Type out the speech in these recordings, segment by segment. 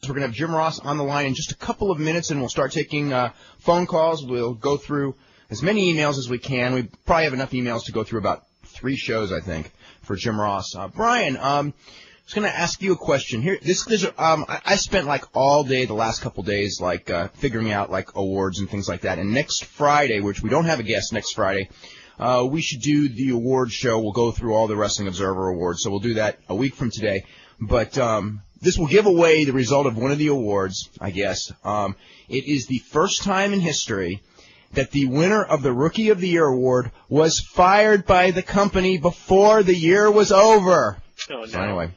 We're going to have Jim Ross on the line in just a couple of minutes, and we'll start taking phone calls. We'll go through as many emails as we can. We probably have enough emails to go through about 3 shows, I think, for Jim Ross. Brian, I was going to ask you a question here. I spent like all day the last couple days figuring out like awards and things like that. And next Friday, which we don't have a guest next Friday, we should do the awards show. We'll go through all the Wrestling Observer awards. So we'll do that a week from today. But this will give away the result of one of the awards, I guess. It is the first time in history that the winner of the Rookie of the Year award was fired by the company before the year was over. Oh, no. So anyway,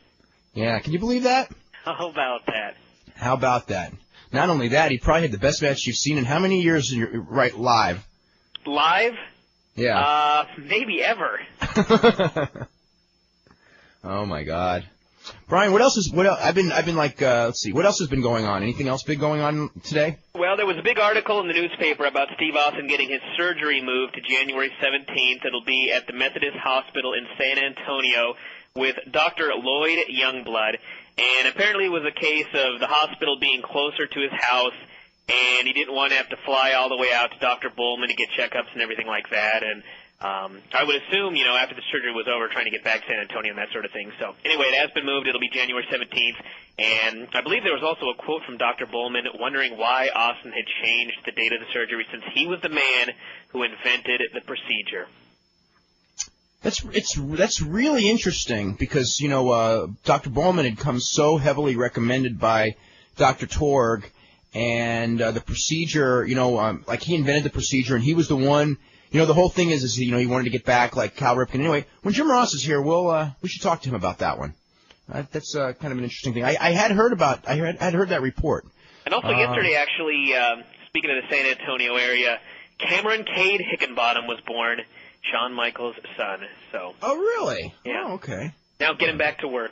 yeah, can you believe that? How about that? How about that? Not only that, he probably had the best match you've seen in how many years live? Live? Yeah. Maybe ever. Oh my God. Brian, what else? I've been let's see, what else has been going on? Anything else big going on today? Well, there was a big article in the newspaper about Steve Austin getting his surgery moved to January 17th. It'll be at the Methodist Hospital in San Antonio with Dr. Lloyd Youngblood. And apparently it was a case of the hospital being closer to his house, and he didn't want to have to fly all the way out to Dr. Bowman to get checkups and everything like that. And I would assume, after the surgery was over, trying to get back to San Antonio and that sort of thing. So anyway, it has been moved. It'll be January 17th. And I believe there was also a quote from Dr. Bowman wondering why Austin had changed the date of the surgery since he was the man who invented the procedure. That's really interesting because, Dr. Bowman had come so heavily recommended by Dr. Torg, and the procedure, he invented the procedure, and he was the one. The whole thing is he wanted to get back like Cal Ripken. Anyway, when Jim Ross is here, we should talk to him about that one. That's kind of an interesting thing. I had heard that report. And also yesterday, actually, speaking of the San Antonio area, Cameron Cade Hickenbottom was born, Shawn Michaels' son. So. Oh, really? Yeah. Oh, okay. Now get him back to work.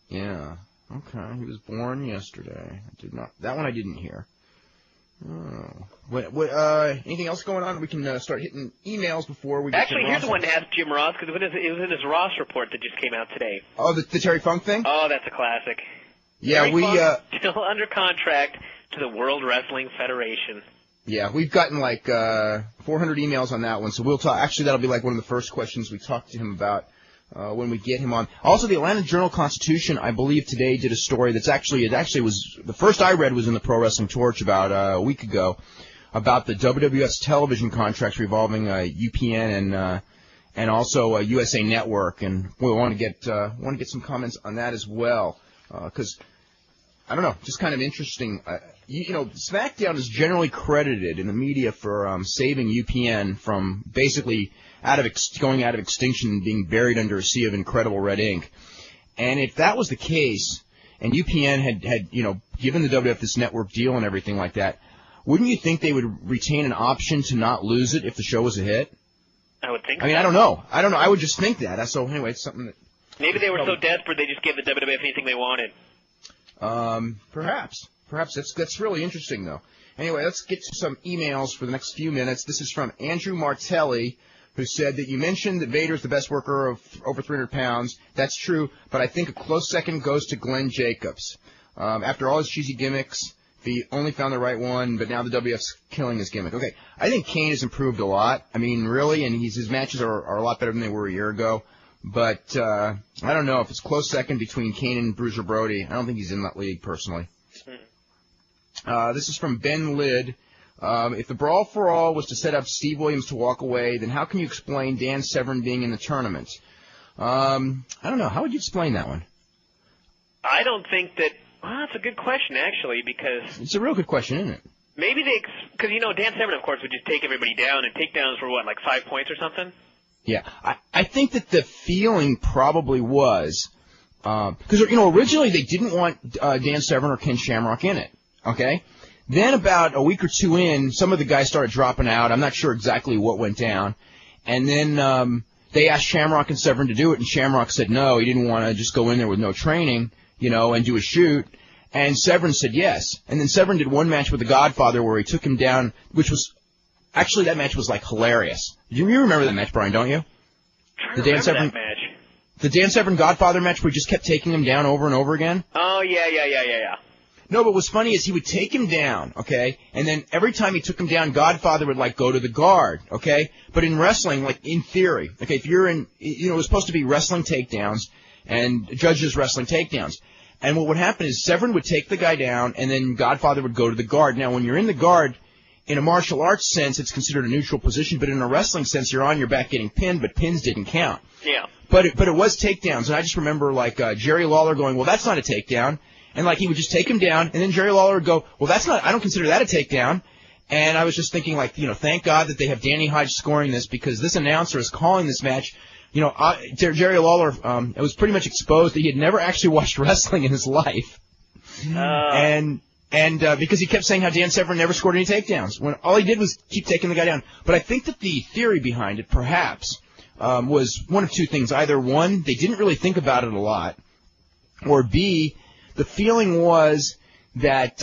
Yeah. Okay. He was born yesterday. That one I didn't hear. Oh. Anything else going on? We can start hitting emails before we get Actually, here's the one to ask Jim Ross, because it was in his Ross report that just came out today. Oh, the Terry Funk thing? Oh, that's a classic. Yeah, Terry Funk still under contract to the World Wrestling Federation. Yeah, we've gotten 400 emails on that one, so we'll talk. Actually, that'll be one of the first questions we talk to him about when we get him on. Also, the Atlanta Journal-Constitution, I believe today did a story that's actually was the first I read was in the Pro Wrestling Torch about a week ago about the WWF's television contracts revolving UPN and also USA Network, and we want to get some comments on that as well because I don't know, just kind of interesting. SmackDown is generally credited in the media for saving UPN from basically going out of extinction and being buried under a sea of incredible red ink. And if that was the case, and UPN had given the WWF this network deal and everything like that, wouldn't you think they would retain an option to not lose it if the show was a hit? I would think. I mean, I don't know. I would just think that. So anyway, it's something that maybe they were so desperate they just gave the WWF anything they wanted. Perhaps that's really interesting though. Anyway, let's get to some emails for the next few minutes. This is from Andrew Martelli, who said that you mentioned that Vader's the best worker of over 300 pounds. That's true, but I think a close second goes to Glenn Jacobs. After all his cheesy gimmicks, he only found the right one, but now the WWF's killing his gimmick. Okay, I think Kane has improved a lot. I mean, really, and his matches are a lot better than they were a year ago. But I don't know if it's close second between Kane and Bruiser Brody. I don't think he's in that league personally. This is from Ben Lidd. If the Brawl for All was to set up Steve Williams to walk away, then how can you explain Dan Severn being in the tournament? I don't know. How would you explain that one? I don't think that. Well, that's a good question, actually, because it's a real good question, isn't it? Maybe because Dan Severn, of course, would just take everybody down, and takedowns were 5 points or something. Yeah, I think that the feeling probably was because originally they didn't want Dan Severn or Ken Shamrock in it. Okay. Then about a week or two in, some of the guys started dropping out. I'm not sure exactly what went down. And then they asked Shamrock and Severn to do it, and Shamrock said no. He didn't want to just go in there with no training, and do a shoot. And Severn said yes. And then Severn did one match with the Godfather where he took him down, which was actually that match was hilarious. You remember that match, Brian, don't you? The Dan Severn match. The Dan Severn Godfather match where he just kept taking him down over and over again? Oh, yeah. No, but what's funny is he would take him down, okay? And then every time he took him down, Godfather would, like, go to the guard, okay? But in wrestling, like, in theory, okay, if you're in, you know, it was supposed to be wrestling takedowns and judges wrestling takedowns. And what would happen is Severn would take the guy down, and then Godfather would go to the guard. Now, when you're in the guard, in a martial arts sense, it's considered a neutral position, but in a wrestling sense, you're on your back getting pinned, but pins didn't count. Yeah. But it was takedowns, and I just remember, like, Jerry Lawler going, well, that's not a takedown. And, like, he would just take him down, and then Jerry Lawler would go, well, I don't consider that a takedown. And I was just thinking, like, you know, thank God that they have Danny Hodge scoring this, because this announcer is calling this match. You know, Jerry Lawler, it was pretty much exposed that he had never actually watched wrestling in his life. And because he kept saying how Dan Severn never scored any takedowns, when all he did was keep taking the guy down. But I think that the theory behind it, perhaps, was one of two things. Either one, they didn't really think about it a lot, or B, the feeling was that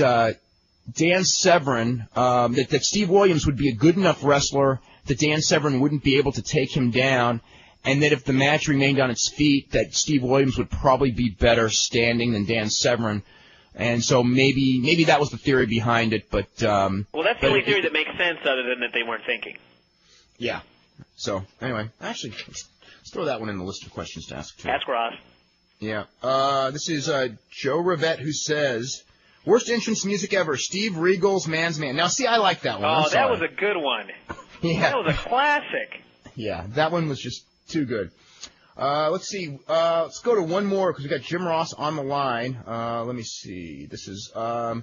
Dan Severn, that Steve Williams would be a good enough wrestler that Dan Severn wouldn't be able to take him down, and that if the match remained on its feet, that Steve Williams would probably be better standing than Dan Severn. And so maybe that was the theory behind it, but well, that's the only theory that makes sense, other than that they weren't thinking. Yeah. So anyway, actually, let's throw that one in the list of questions to ask too. Ask Ross. Yeah. This is Joe Rivette, who says, worst entrance music ever, Steve Regal's Man's Man. Now, see, I like that one. Oh, that was a good one. Yeah. That was a classic. Yeah, that one was just too good. Let's see. Let's go to one more, because we got Jim Ross on the line. Let me see. This is why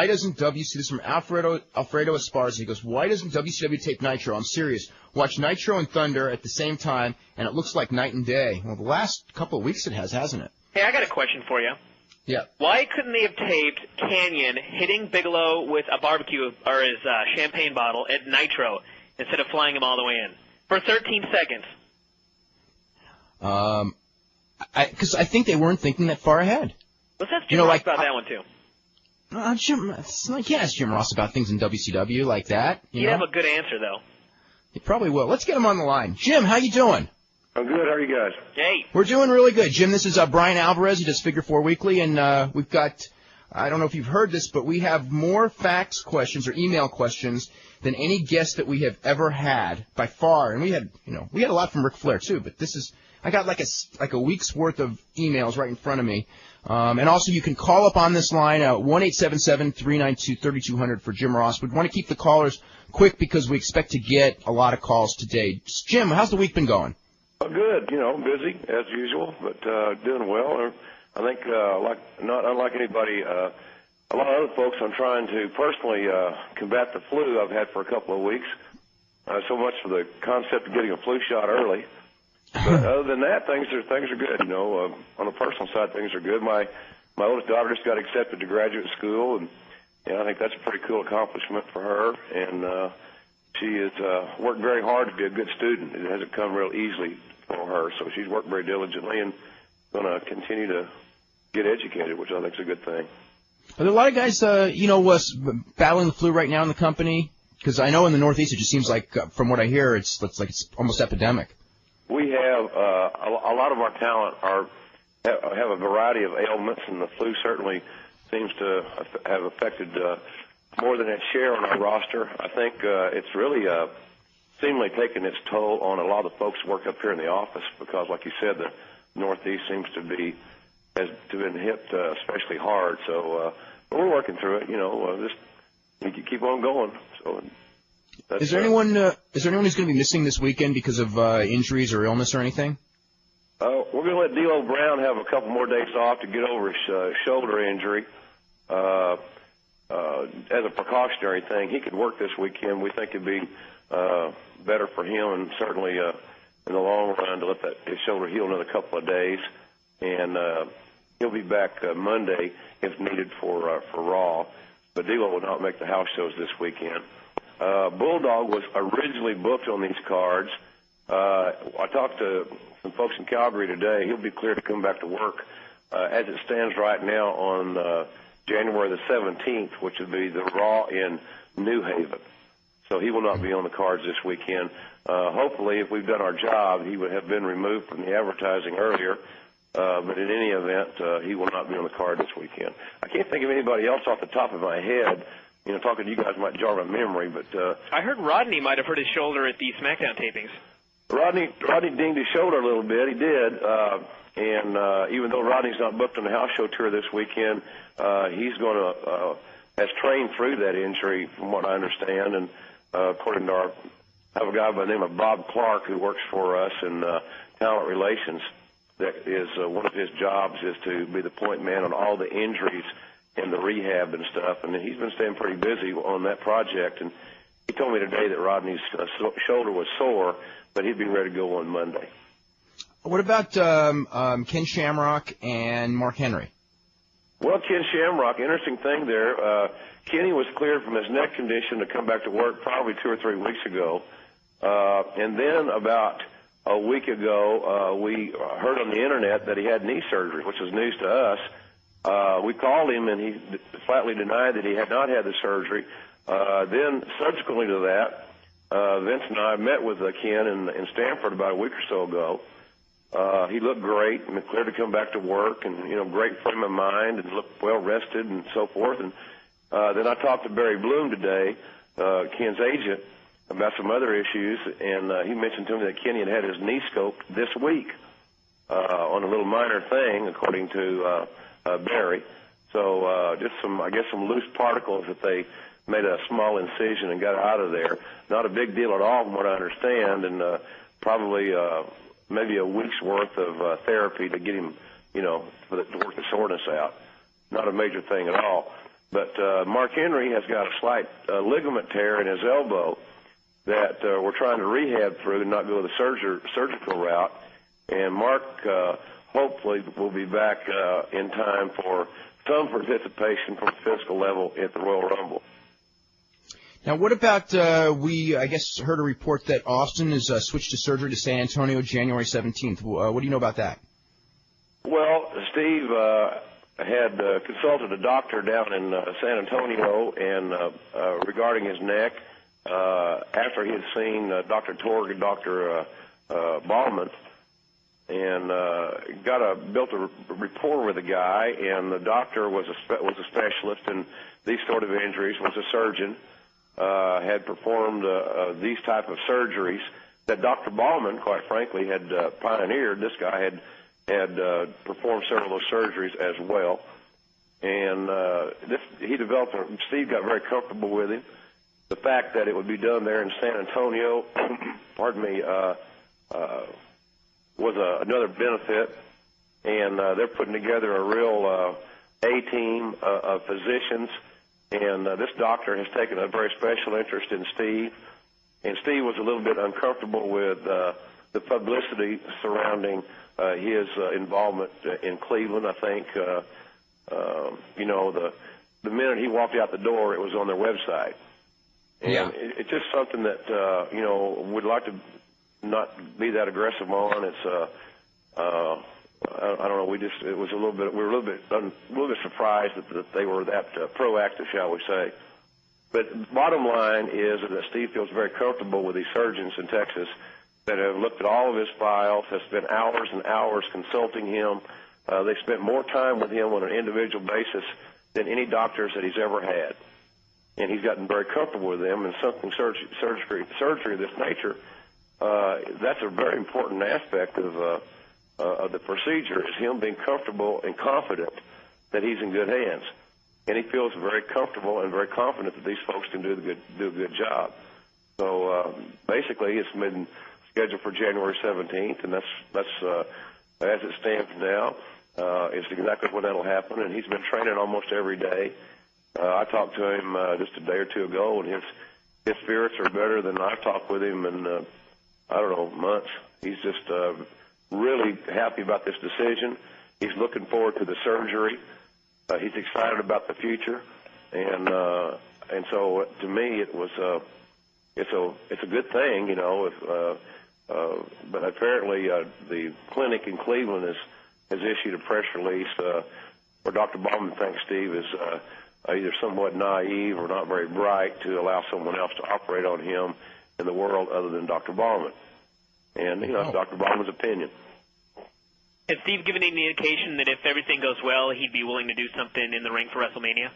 doesn't WCW, this is from Alfredo Esparza. He goes, why doesn't WCW tape Nitro? I'm serious. Watch Nitro and Thunder at the same time, and it looks like night and day. Well, the last couple of weeks it has, hasn't it? Hey, I got a question for you. Yeah. Why couldn't they have taped Canyon hitting Bigelow with a barbecue or his champagne bottle at Nitro instead of flying him all the way in for 13 seconds? Because I think they weren't thinking that far ahead. Let's ask Jim Ross about that one too. You can't ask Jim Ross about things in WCW like that. He'd have a good answer, though. He probably will. Let's get him on the line. Jim, how you doing? I'm good. How are you guys? Hey. We're doing really good. Jim, this is Brian Alvarez. He does Figure 4 Weekly, and we've got, I don't know if you've heard this, but we have more fax questions or email questions than any guest that we have ever had by far. And we had a lot from Ric Flair too, but this is, I got like a week's worth of emails right in front of me. And also you can call up on this line, 1-877-392-3200 for Jim Ross. We want to keep the callers quick because we expect to get a lot of calls today. Jim, how's the week been going? Good. Busy as usual, but doing well. I think, not unlike anybody, a lot of other folks, I'm trying to personally combat the flu I've had for a couple of weeks. So much for the concept of getting a flu shot early. But other than that, things are good. On the personal side, things are good. My oldest daughter just got accepted to graduate school, and I think that's a pretty cool accomplishment for her. And she has worked very hard to be a good student. It hasn't come real easily for her, so she's worked very diligently and going to continue to get educated, which I think is a good thing. Are there a lot of guys, battling the flu right now in the company? Because I know in the Northeast it just seems like, from what I hear, it's almost epidemic. We have a lot of our talent have a variety of ailments, and the flu certainly seems to have affected more than its share on our roster. I think it's really seemingly taken its toll on a lot of the folks who work up here in the office because, like you said, the Northeast seems to has been hit especially hard. So but we're working through it. Just keep on going. So. Is there anyone who's going to be missing this weekend because of injuries or illness or anything? We're going to let D'Lo Brown have a couple more days off to get over his shoulder injury as a precautionary thing. He could work this weekend. We think it'd be better for him, and certainly in the long run to let his shoulder heal another couple of days. And he'll be back Monday if needed for Raw. But D'Lo will not make the house shows this weekend. Bulldog was originally booked on these cards. I talked to some folks in Calgary today. He'll be clear to come back to work. As it stands right now on January the 17th, which would be the Raw in New Haven. So he will not be on the cards this weekend. Hopefully, if we've done our job, he would have been removed from the advertising earlier. But in any event, he will not be on the card this weekend. I can't think of anybody else off the top of my head. You know, talking to you guys might jar my memory, but I heard Rodney might have hurt his shoulder at the SmackDown tapings. Rodney dinged his shoulder a little bit. He did, and even though Rodney's not booked on the house show tour this weekend, he's going to has trained through that injury, from what I understand. And according to I have a guy by the name of Bob Clark who works for us in talent relations. That is one of his jobs is to be the point man on all the injuries and the rehab and stuff. And he's been staying pretty busy on that project. And he told me today that Rodney's shoulder was sore, but he'd be ready to go on Monday. What about Ken Shamrock and Mark Henry? Well, Ken Shamrock, interesting thing there. Kenny was cleared from his neck condition to come back to work probably 2 or 3 weeks ago. And then about a week ago, we heard on the Internet that he had knee surgery, which was news to us. We called him, and he flatly denied that he had not had the surgery. Then, subsequently to that, Vince and I met with Ken in Stamford about a week or so ago. He looked great and cleared to come back to work, and great frame of mind, and looked well rested and so forth. And then I talked to Barry Bloom today, Ken's agent, about some other issues, and he mentioned to me that Kenny had his knee scoped this week on a little minor thing, according to Barry. So just some loose particles that they made a small incision and got out of there. Not a big deal at all from what I understand, and probably maybe a week's worth of therapy to get him, to work the soreness out. Not a major thing at all. But Mark Henry has got a slight ligament tear in his elbow that we're trying to rehab through and not go the surgical route. And Mark hopefully will be back in time for some participation from a physical level at the Royal Rumble. Now, what about, I guess, heard a report that Austin is switched to surgery to San Antonio January 17th. What do you know about that? Well, Steve had consulted a doctor down in San Antonio and regarding his neck after he had seen Dr. Torg and Dr. Ballman, and built a rapport with the guy. And the doctor was a specialist in these sort of injuries, was a surgeon. Had performed these type of surgeries that Dr. Ballman, quite frankly, had pioneered. This guy had performed several of those surgeries as well. And Steve got very comfortable with him. The fact that it would be done there in San Antonio, was another benefit. And they're putting together a real A-team of physicians. And this doctor has taken a very special interest in Steve. And Steve was a little bit uncomfortable with the publicity surrounding his involvement in Cleveland. I think, the minute he walked out the door, it was on their website. And yeah. It's just something that, would like to not be that aggressive on. It's, I don't know. We were a little bit surprised that they were that proactive, shall we say. But bottom line is that Steve feels very comfortable with these surgeons in Texas that have looked at all of his files, have spent hours and hours consulting him. They spent more time with him on an individual basis than any doctors that he's ever had. And he's gotten very comfortable with them, and something surgery of this nature, that's a very important aspect of the procedure, is him being comfortable and confident that he's in good hands. And he feels very comfortable and very confident that these folks can do a good job. So basically, it's been scheduled for January 17th, and that's as it stands now. It's exactly when that'll happen, and he's been training almost every day. I talked to him just a day or two ago, and his spirits are better than I've talked with him in months. He's just really happy about this decision. He's looking forward to the surgery. He's excited about the future, and so to me it was it's a good thing, but apparently the clinic in Cleveland has issued a press release where Dr. Ballman thinks Steve is either somewhat naive or not very bright to allow someone else to operate on him in the world other than Dr. Ballman. And, it's Dr. Ballman's opinion. Has Steve given any indication that if everything goes well, he'd be willing to do something in the ring for WrestleMania?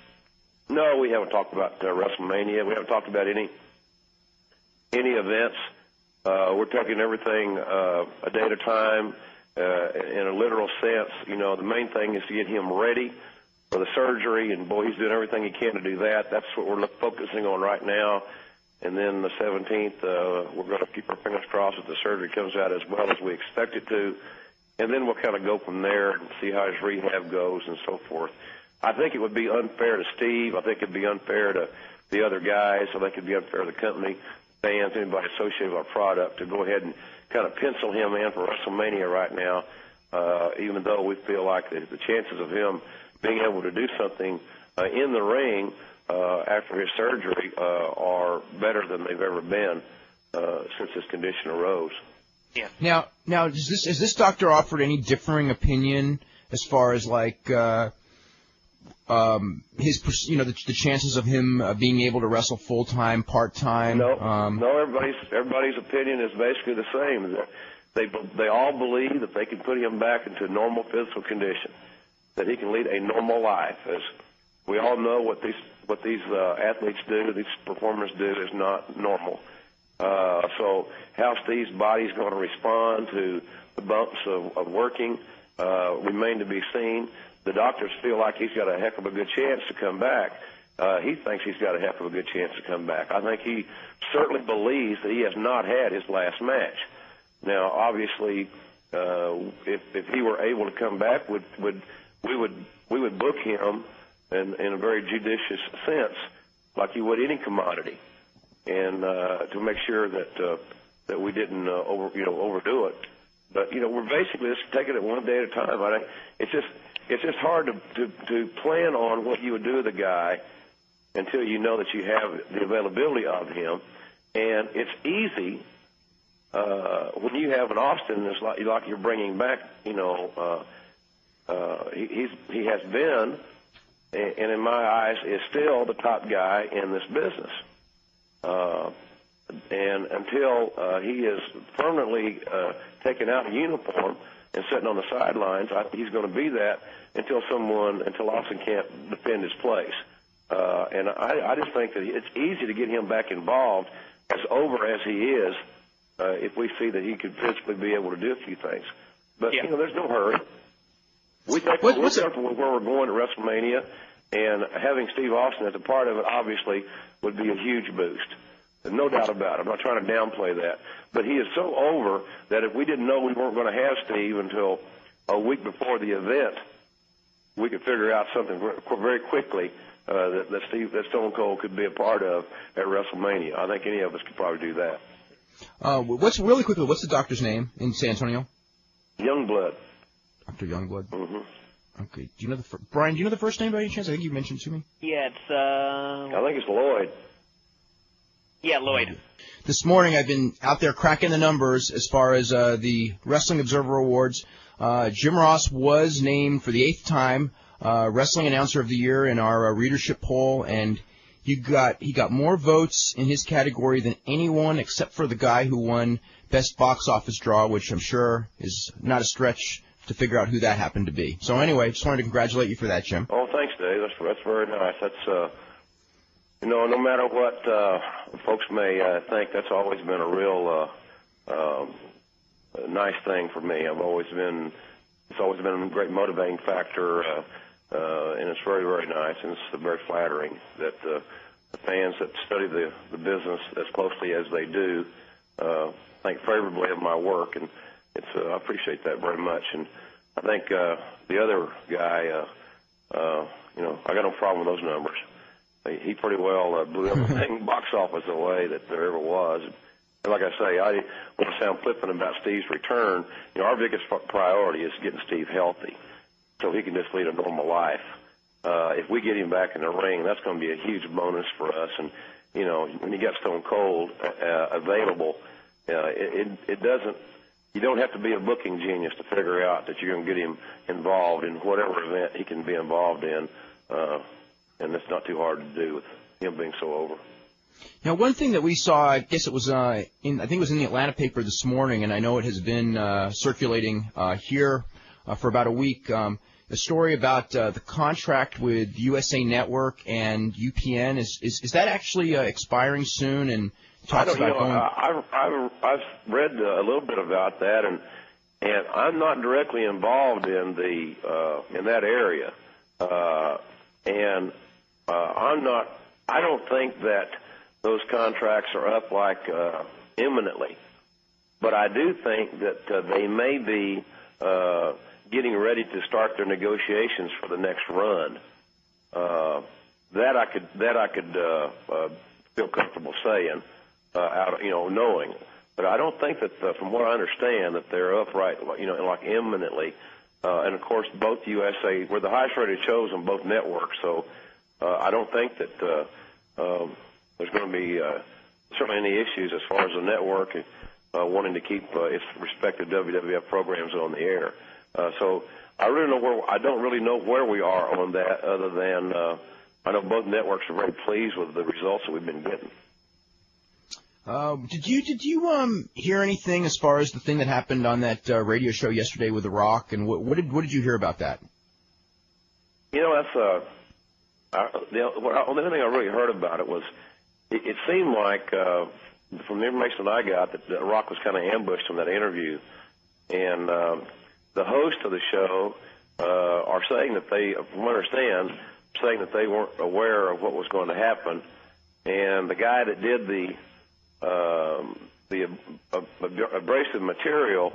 No, we haven't talked about WrestleMania. We haven't talked about any events. We're taking everything a day at a time in a literal sense. You know, the main thing is to get him ready for the surgery, and, boy, he's doing everything he can to do that. That's what we're focusing on right now. And then the 17th, we're going to keep our fingers crossed that the surgery comes out as well as we expect it to. And then we'll kind of go from there and see how his rehab goes and so forth. I think it would be unfair to Steve. I think it would be unfair to the other guys. I think it would be unfair to the company, fans, anybody associated with our product to go ahead and kind of pencil him in for WrestleMania right now, even though we feel like the chances of him being able to do something in the ring after his surgery are better than they've ever been since his condition arose. Yeah. Now, has this doctor offered any differing opinion as far as like his, the chances of him being able to wrestle full time, part time? No, everybody's opinion is basically the same. They all believe that they can put him back into normal physical condition, that he can lead a normal life. As we all know, what these athletes do, these performers do, is not normal. So how Steve's body's going to respond to the bumps of working remain to be seen. The doctors feel like he's got a heck of a good chance to come back. He thinks he's got a heck of a good chance to come back. I think he certainly believes that he has not had his last match. Now, obviously, if he were able to come back, we would book him in a very judicious sense, like you would any commodity, and to make sure that we didn't overdo it. But we're basically just taking it one day at a time. It's just hard to plan on what you would do with a guy until you know that you have the availability of him, and it's easy when you have an Austin. It's like you're bringing back. He has been, and in my eyes is still the top guy in this business. And until he is permanently taken out of uniform and sitting on the sidelines, he's going to be that until Austin can't defend his place. And I just think that it's easy to get him back involved, as over as he is, if we see that he could physically be able to do a few things. But, there's no hurry. We think we're careful with where we're going at WrestleMania, and having Steve Austin as a part of it obviously would be a huge boost. There's no doubt about it. I'm not trying to downplay that. But he is so over that if we didn't know we weren't going to have Steve until a week before the event, we could figure out something very quickly that Stone Cold could be a part of at WrestleMania. I think any of us could probably do that. What's the doctor's name in San Antonio? Youngblood. Dr. Youngblood? Mm-hmm. Okay. Do you know Brian, do you know the first name by any chance? I think you mentioned it to me. Yeah, it's I think it's Lloyd. Yeah, Lloyd. This morning I've been out there cracking the numbers as far as the Wrestling Observer Awards. Jim Ross was named for the 8th time Wrestling Announcer of the Year in our readership poll, and he got more votes in his category than anyone except for the guy who won Best Box Office Draw, which I'm sure is not a stretch to figure out who that happened to be. So anyway, just wanted to congratulate you for that, Jim. Oh, thanks, Dave. That's very nice. That's no matter what folks may think, that's always been a real nice thing for me. It's always been a great motivating factor, and it's very, very nice, and it's very flattering that the fans that study the business as closely as they do think favorably of my work, and I appreciate that very much. And I think the other guy, I got no problem with those numbers. He pretty well blew everything box office away that there ever was. And like I say, I want to sound flippant about Steve's return. Our biggest priority is getting Steve healthy so he can just lead a normal life. If we get him back in the ring, that's going to be a huge bonus for us. And, when you got Stone Cold available, it doesn't. You don't have to be a booking genius to figure out that you're going to get him involved in whatever event he can be involved in. And it's not too hard to do with him being so over. Now, one thing that we saw, I guess it was I think it was in the Atlanta paper this morning, and I know it has been circulating here for about a week. A story about the contract with USA Network and UPN. Is that actually expiring soon? And talks about going. I've read a little bit about that, and I'm not directly involved in that area, and I don't think that those contracts are up like imminently, but I do think that they may be getting ready to start their negotiations for the next run. That I could feel comfortable saying, knowing. But I don't think that, from what I understand, that they're up right, like imminently. And of course, both USA, we're the highest rated shows on both networks, so I don't think that there's going to be certainly any issues as far as the network wanting to keep its respective WWF programs on the air. So I don't really know where we are on that, other than I know both networks are very pleased with the results that we've been getting. Did you hear anything as far as the thing that happened on that radio show yesterday with The Rock, and what did you hear about that? That's the only thing I really heard about it was it seemed like from the information that I got that The Rock was kind of ambushed in that interview, and the host of the show are saying that from what I understand, saying that they weren't aware of what was going to happen, and the guy that did the abrasive material,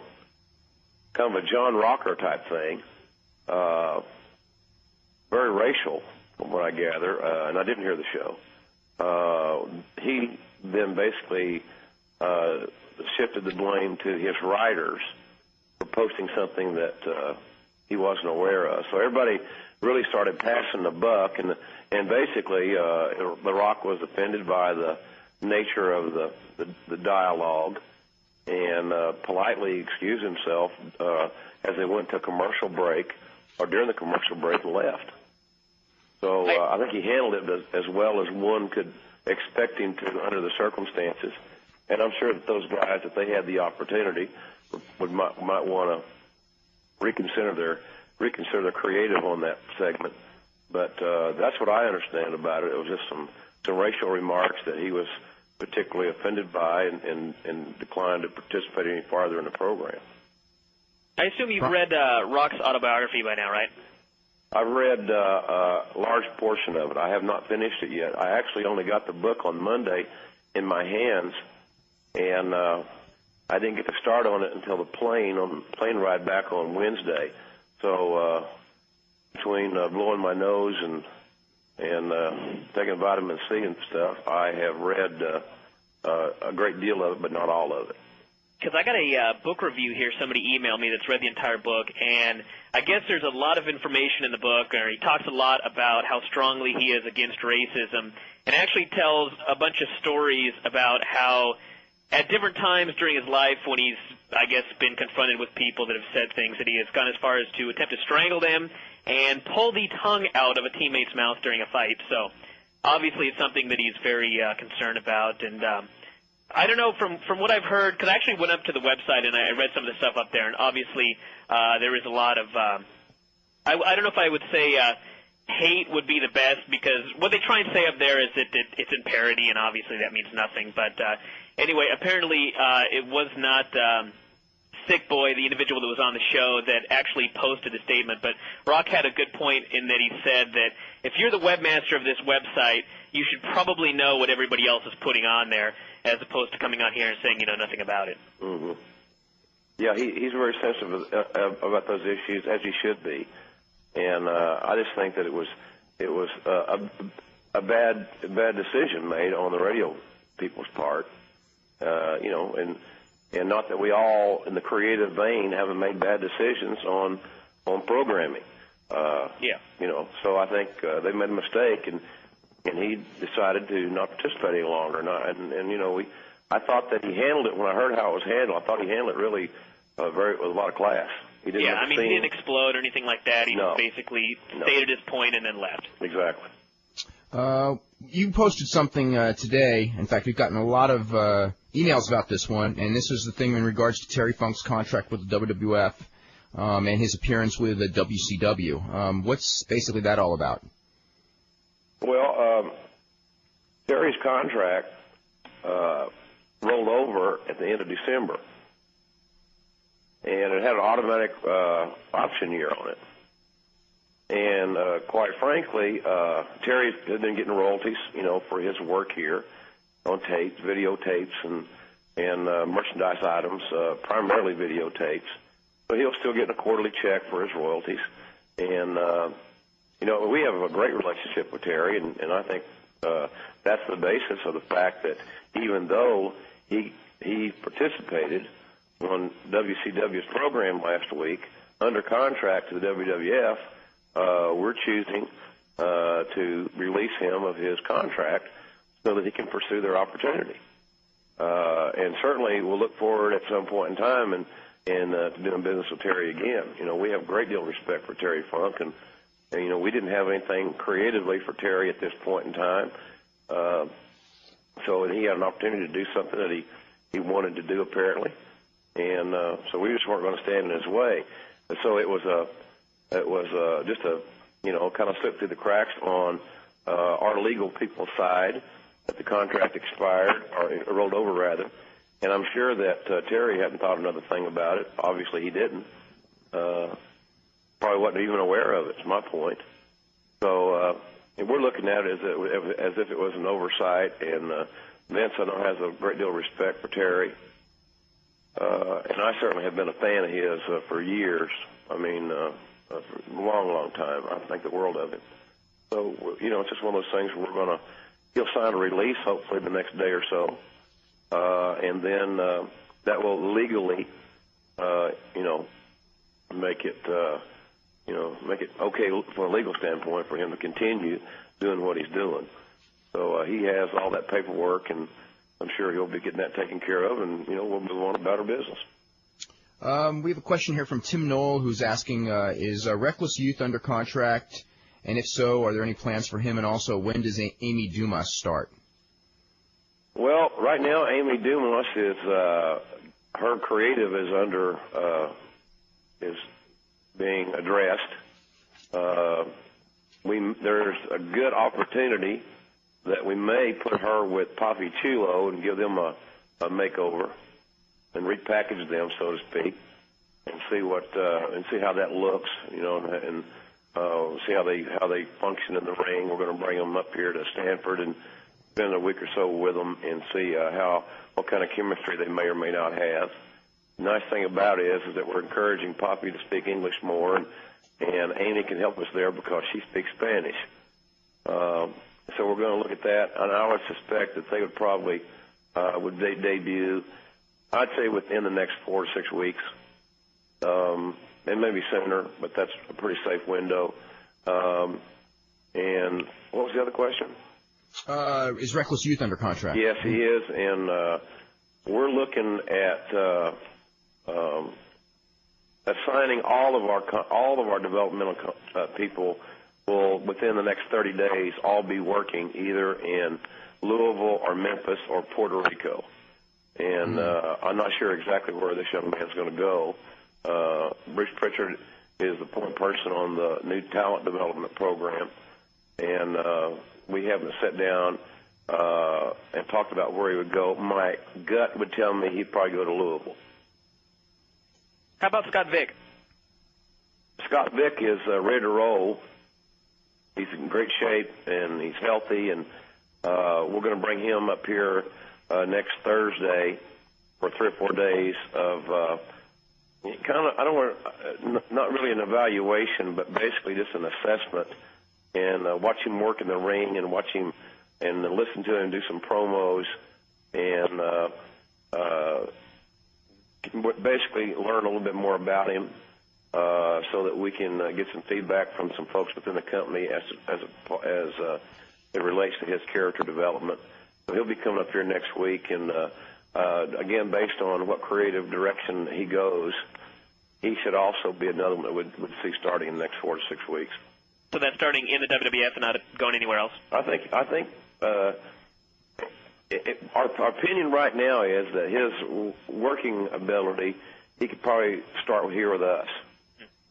kind of a John Rocker type thing, very racial from what I gather, and I didn't hear the show. He then basically shifted the blame to his writers for posting something that he wasn't aware of. So everybody really started passing the buck, and basically The Rock was offended by the nature of the dialogue and politely excused himself as they went to commercial break or during the commercial break and left. So I think he handled it as well as one could expect him to under the circumstances. And I'm sure that those guys, if they had the opportunity, might want to reconsider their creative on that segment. But that's what I understand about it. It was just some racial remarks that he was particularly offended by and declined to participate any farther in the program. I assume you've read Rock's autobiography by now, right? I've read a large portion of it. I have not finished it yet. I actually only got the book on Monday in my hands, and I didn't get to start on it until the plane ride back on Wednesday. So between blowing my nose and taking vitamin C and stuff, I have read a great deal of it, but not all of it. Because I got a book review here. Somebody emailed me that's read the entire book, and I guess there's a lot of information in the book, or he talks a lot about how strongly he is against racism, and actually tells a bunch of stories about how at different times during his life when he's, I guess, been confronted with people that have said things, that he has gone as far as to attempt to strangle them and pull the tongue out of a teammate's mouth during a fight. So obviously it's something that he's very concerned about, and I don't know, from what I've heard, because I actually went up to the website and I read some of the stuff up there, and obviously there is a lot of, I don't know if I would say hate would be the best, because what they try and say up there is that it's in parody, and obviously that means nothing. But anyway, apparently it was not Sick Boy, the individual that was on the show, that actually posted the statement. But Rock had a good point in that he said that if you're the webmaster of this website, you should probably know what everybody else is putting on there, as opposed to coming on here and saying you know nothing about it. Mm-hmm. Yeah, he's very sensitive about those issues, as he should be. And I just think that it was a bad decision made on the radio people's part, and not that we all, in the creative vein, haven't made bad decisions on programming. So I think they made a mistake, and he decided to not participate any longer. I thought that he handled it when I heard how it was handled. I thought he handled it really with a lot of class. He didn't he didn't explode or anything like that. He just basically stated his point and then left. Exactly. You posted something today. In fact, we've gotten a lot of emails about this one, and this is the thing in regards to Terry Funk's contract with the WWF. and his appearance with the WCW. What's basically that all about? Well, Terry's contract rolled over at the end of December, and it had an automatic option year on it. And quite frankly, Terry had been getting royalties, for his work here on tapes, videotapes, and merchandise items, primarily videotapes. But he'll still get a quarterly check for his royalties. And, we have a great relationship with Terry, and I think that's the basis of the fact that even though he participated on WCW's program last week under contract to the WWF, we're choosing to release him of his contract so that he can pursue their opportunity. And certainly we'll look forward at some point in time and to doing business with Terry again. We have a great deal of respect for Terry Funk, and we didn't have anything creatively for Terry at this point in time. So he had an opportunity to do something that he wanted to do apparently. And so we just weren't going to stand in his way. And so it was just a kind of slipped through the cracks on our legal people's side that the contract expired, or rolled over rather. And I'm sure that Terry hadn't thought another thing about it. Obviously he didn't. Probably wasn't even aware of it, is my point. So we're looking at it as if it was an oversight. And Vince, I know, has a great deal of respect for Terry. And I certainly have been a fan of his for years. I mean, for a long, long time. I think the world of him. So, it's just one of those things where he'll sign a release hopefully the next day or so. And then that will legally, make it okay from a legal standpoint for him to continue doing what he's doing. So he has all that paperwork, and I'm sure he'll be getting that taken care of, and, we'll move on about our business. We have a question here from Tim Knoll, who's asking, is Reckless Youth under contract? And if so, are there any plans for him? And also, when does Amy Dumas start? Well, right now, Amy Dumas is, her creative is is being addressed. There's a good opportunity that we may put her with Poppy Chulo and give them a makeover and repackage them, so to speak, and see how that looks, and see how they function in the ring. We're going to bring them up here to Stanford and spend a week or so with them and see what kind of chemistry they may or may not have. The nice thing about it is that we're encouraging Poppy to speak English more, and Amy can help us there because she speaks Spanish. So we're going to look at that, and I would suspect that they would probably would debut, I'd say, within the next 4 to 6 weeks, and maybe sooner, but that's a pretty safe window. And what was the other question? Is Reckless Youth under contract? Yes, he is, and we're looking at assigning all of our developmental people will, within the next 30 days, all be working either in Louisville or Memphis or Puerto Rico. And I'm not sure exactly where this young man's going to go. Bruce Pritchard is the point person on the new talent development program, and we haven't sat down and talked about where he would go. My gut would tell me he'd probably go to Louisville. How about Scott Vick? Scott Vick is ready to roll. He's in great shape, and he's healthy, and we're going to bring him up here next Thursday for 3 or 4 days of not really an evaluation, but basically just an assessment, and watch him work in the ring and watch him and listen to him do some promos and basically learn a little bit more about him so that we can get some feedback from some folks within the company as it relates to his character development. So he'll be coming up here next week, and again, based on what creative direction he goes, he should also be another one that would see starting in the next 4 to 6 weeks. So that's starting in the WWF and not going anywhere else? I think our opinion right now is that his working ability, he could probably start here with us.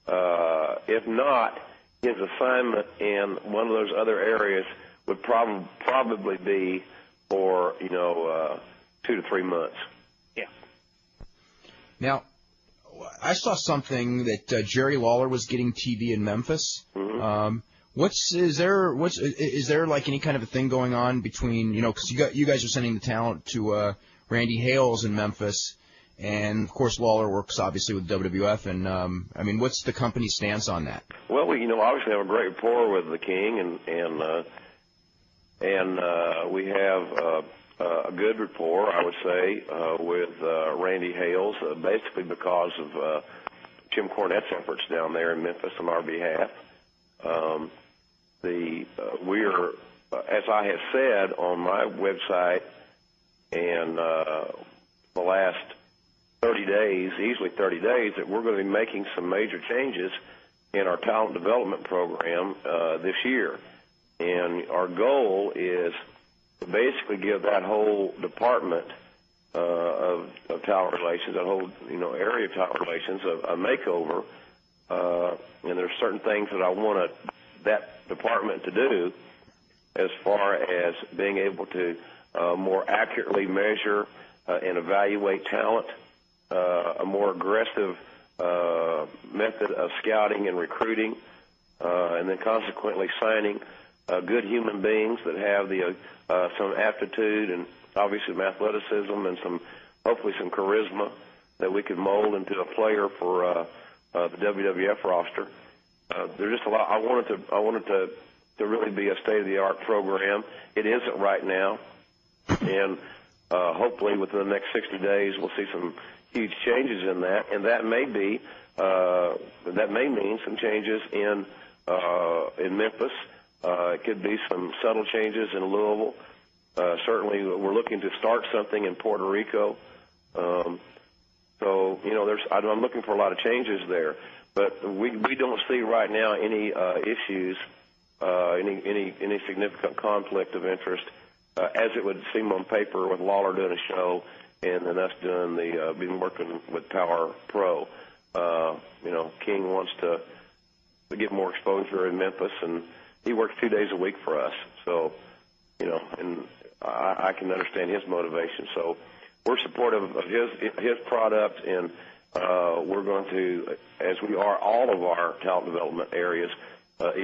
If not, his assignment in one of those other areas would probably be for 2 to 3 months. Yeah. Now, I saw something that Jerry Lawler was getting TV in Memphis. Mm-hmm. Is there like any kind of a thing going on between, because you guys are sending the talent to Randy Hales in Memphis, and of course Lawler works obviously with WWF, and what's the company's stance on that? Well, we obviously have a great rapport with the King, and we have a good rapport, I would say, with Randy Hales, basically because of Jim Cornette's efforts down there in Memphis on our behalf. We're, as I have said on my website, and the last 30 days, easily 30 days, that we're going to be making some major changes in our talent development program this year. And our goal is to basically give that whole department of talent relations, that whole area of talent relations, a makeover. And there's certain things that I want that department to do as far as being able to more accurately measure and evaluate talent, a more aggressive method of scouting and recruiting, and then consequently signing good human beings that have some aptitude and obviously some athleticism and hopefully some charisma that we could mold into a player for the WWF roster. There's just a lot. I wanted to really be a state-of-the-art program. It isn't right now, and hopefully within the next 60 days we'll see some huge changes in that, and that may mean some changes in Memphis. It could be some subtle changes in Louisville. Certainly, we're looking to start something in Puerto Rico. I'm looking for a lot of changes there. But we don't see right now any issues, any significant conflict of interest, as it would seem on paper with Lawler doing a show and then us doing been working with Power Pro. King wants to get more exposure in Memphis, and he works 2 days a week for us. So, and I can understand his motivation. So we're supportive of his product, and we're going to, as we are all of our talent development areas,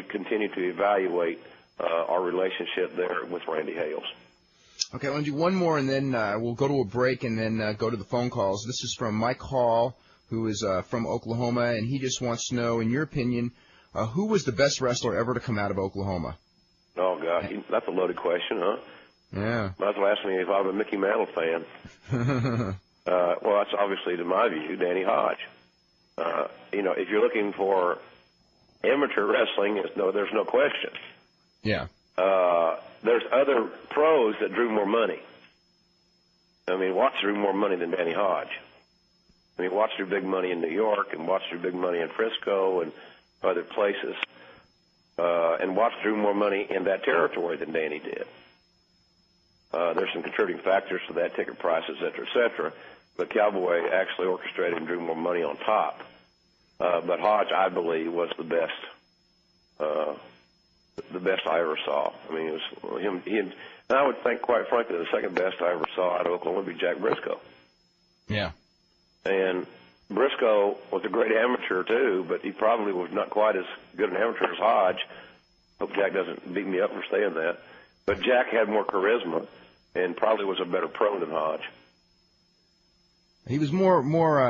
continue to evaluate our relationship there with Randy Hales. Okay, I'm going to do one more, and then we'll go to a break and then go to the phone calls. This is from Mike Hall, who is from Oklahoma, and he just wants to know, in your opinion, who was the best wrestler ever to come out of Oklahoma? Oh, God, that's a loaded question, huh? Yeah. Might as well ask me if I'm a Mickey Mantle fan. Well, that's obviously, to my view, Danny Hodge. If you're looking for amateur wrestling, there's no question. Yeah. There's other pros that drew more money. Watts drew more money than Danny Hodge. Watts drew big money in New York, and Watts drew big money in Frisco and other places. And Watts drew more money in that territory than Danny did. There's some contributing factors to that, ticket prices, et cetera, et cetera. But Cowboy actually orchestrated and drew more money on top. But Hodge, I believe, was the best I ever saw. It was him. And I would think, quite frankly, the second best I ever saw out of Oklahoma would be Jack Briscoe. Yeah. And Briscoe was a great amateur, too, but he probably was not quite as good an amateur as Hodge. Hope Jack doesn't beat me up for saying that. But Jack had more charisma and probably was a better pro than Hodge. He was more.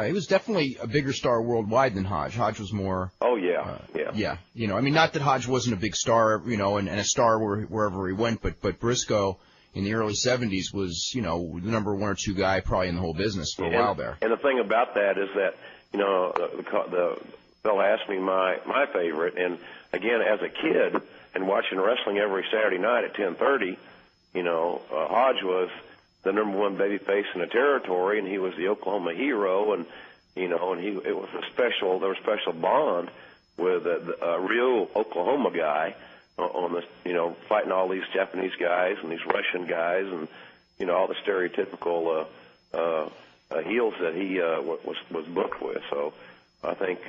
He was definitely a bigger star worldwide than Hodge. Hodge was more. Oh yeah, yeah. Not that Hodge wasn't a big star, and a star wherever he went, but Briscoe in the early '70s was, the number one or two guy probably in the whole business for a while there. And the thing about that is that, the fellow asked me my favorite, and again, as a kid and watching wrestling every Saturday night at 10:30, Hodge was the number one babyface in the territory, and he was the Oklahoma hero, and it was there was a special bond with a real Oklahoma guy on this, fighting all these Japanese guys and these Russian guys, and all the stereotypical heels that he was booked with. So I think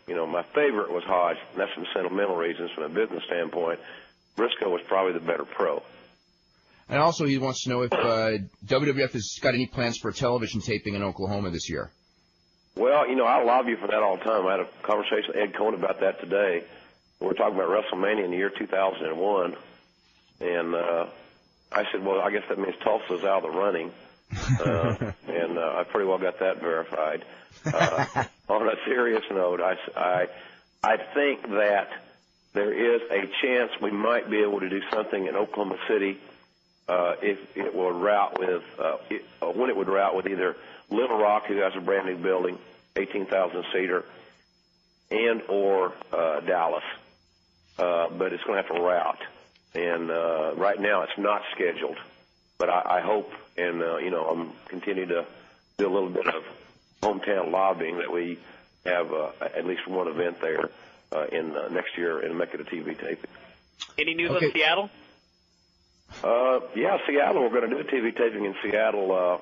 my favorite was Hodge, and that's from sentimental reasons. From a business standpoint, Briscoe was probably the better pro. And also, he wants to know if WWF has got any plans for a television taping in Oklahoma this year. Well, I lobby for that all the time. I had a conversation with Ed Cohn about that today. We were talking about WrestleMania in the year 2001, and I said, well, I guess that means Tulsa's out of the running, and I pretty well got that verified. On a serious note, I think that there is a chance we might be able to do something in Oklahoma City if it will route with when it would route with either Little Rock, who has a brand new building, 18,000 seater, and or Dallas. But it's going to have to route, and right now it's not scheduled. But I hope, and I'm continuing to do a little bit of hometown lobbying that we have at least one event there in next year and make it a TV taping. Any news on Seattle? Yeah, Seattle. We're going to do a TV taping in Seattle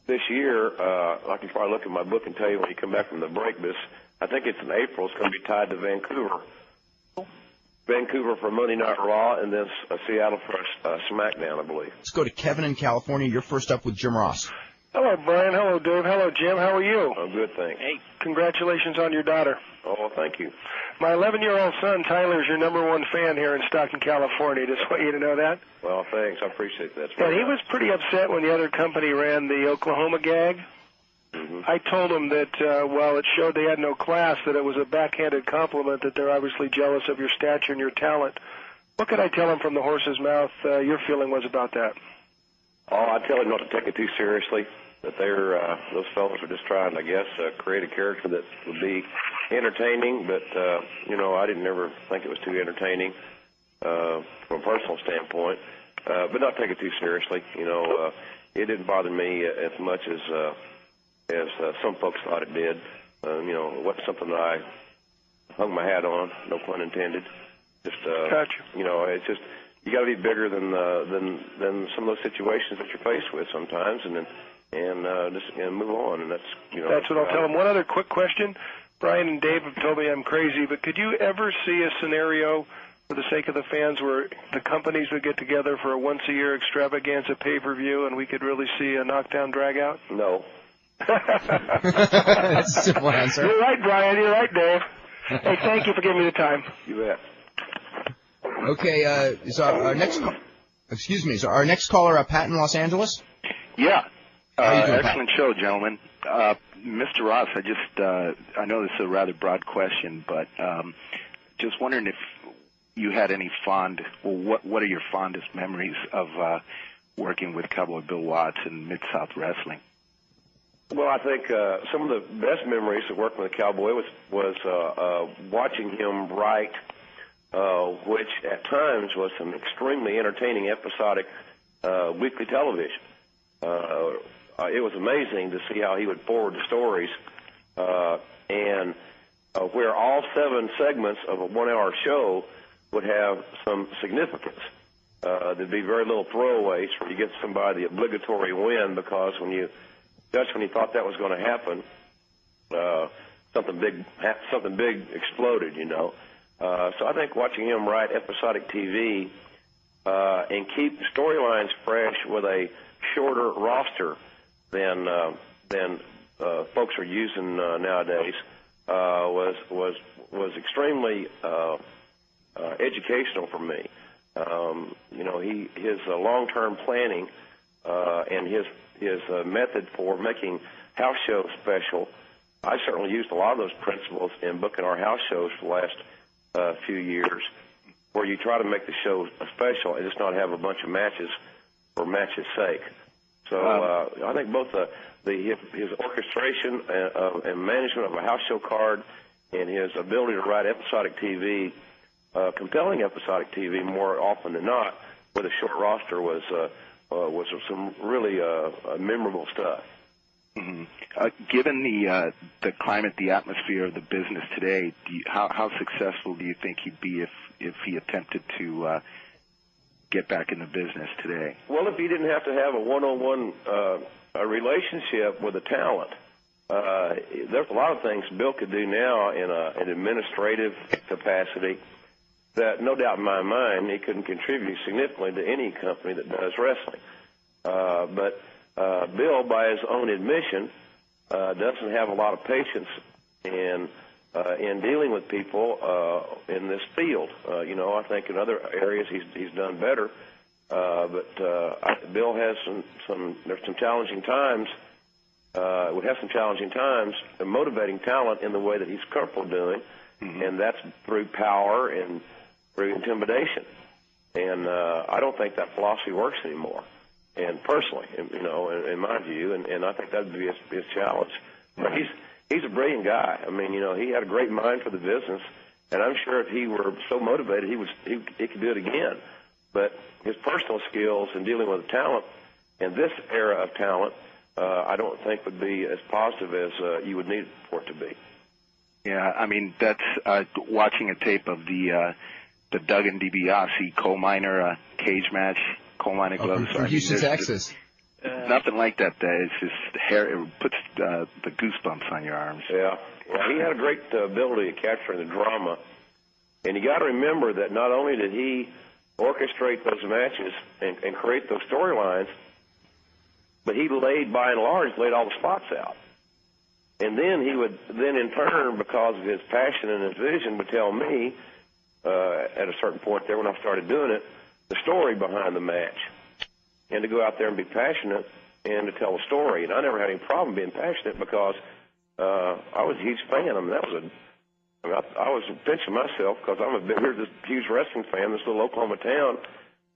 this year. I can probably look at my book and tell you when you come back from the break. But I think it's in April. It's going to be tied to Vancouver. Vancouver for Monday Night Raw, and then Seattle for SmackDown, I believe. Let's go to Kevin in California. You're first up with Jim Ross. Hello, Brian. Hello, Dave. Hello, Jim. How are you? I'm good, thanks. Hey. Congratulations on your daughter. Oh, well, thank you. My 11-year-old son, Tyler, is your #1 fan here in Stockton, California. Just want you to know that. Well, thanks. I appreciate that. And he was pretty upset when the other company ran the Oklahoma gag. Mm-hmm. I told him that while it showed they had no class, that it was a backhanded compliment, that they're obviously jealous of your stature and your talent. What could I tell him from the horse's mouth your feeling was about that? Oh, I tell him not to take it too seriously. That those fellows are just trying, I guess, create a character that would be entertaining. But I didn't ever think it was too entertaining from a personal standpoint. But not take it too seriously. It didn't bother me as much as some folks thought it did. It wasn't something that I hung my hat on. No pun intended. Just Gotcha. It's just you got to be bigger than some of those situations that you're faced with sometimes, and just move on. And that's That's what I'll tell him. One other quick question. Brian and Dave have told me I'm crazy, but could you ever see a scenario, for the sake of the fans, where the companies would get together for a once-a-year extravaganza pay-per-view and we could really see a knockdown drag-out? No. That's a simple answer. You're right, Brian. You're right, Dave. Hey, thank you for giving me the time. You bet. Okay, is our next our next caller Pat in Los Angeles? Yeah. How you doing, excellent show, gentlemen. Mr. Ross, I know this is a rather broad question, but just wondering if you had any what are your fondest memories of working with Cowboy Bill Watts in Mid-South Wrestling? Well, I think some of the best memories of working with Cowboy was watching him write, which at times was some extremely entertaining episodic weekly television. It was amazing to see how he would forward the stories, and where all 7 segments of a 1-hour show would have some significance. There'd be very little throwaways where you get somebody the obligatory win, because when you thought that was going to happen, something big exploded, So I think watching him write episodic TV and keep storylines fresh with a shorter roster than folks are using nowadays was extremely educational for me. His long-term planning and his method for making house shows special. I certainly used a lot of those principles in booking our house shows for the last few years, where you try to make the show special and just not have a bunch of matches for matches' sake. So I think both his orchestration and management of a house show card and his ability to write episodic TV, compelling episodic TV more often than not, with a short roster was some really memorable stuff. Mm-hmm. Given the climate, the atmosphere of the business today, how successful do you think he'd be if he attempted to get back in the business today? Well, if he didn't have to have a one-on-one relationship with a talent, there's a lot of things Bill could do now in an administrative capacity that, no doubt in my mind, he couldn't contribute significantly to any company that does wrestling. But Bill, by his own admission, doesn't have a lot of patience in dealing with people in this field. I think in other areas he's done better. But Bill has there's some challenging times. Would have some challenging times motivating talent in the way that he's comfortable doing, and that's through power and through intimidation. And I don't think that philosophy works anymore. And personally, in my view, and I think that would be his challenge. But he's a brilliant guy. I mean, he had a great mind for the business, and I'm sure if he were so motivated, he could do it again. But his personal skills in dealing with talent in this era of talent, I don't think would be as positive as you would need for it to be. Yeah, I mean, that's watching a tape of the Duggan DiBiase coal miner cage match, coal mining gloves. From Houston, Texas. Nothing like that. It's just hair. It puts the goosebumps on your arms. Yeah. Well, he had a great ability of capturing the drama, and you got to remember that not only did he orchestrate those matches and create those storylines, but he by and large, laid all the spots out. And then he would in turn, because of his passion and his vision, would tell me at a certain point there when I started doing it, the story behind the match, and to go out there and be passionate and to tell a story. And I never had any problem being passionate because I was a huge fan. I mean, I was pinching myself because here's this huge wrestling fan, this little Oklahoma town,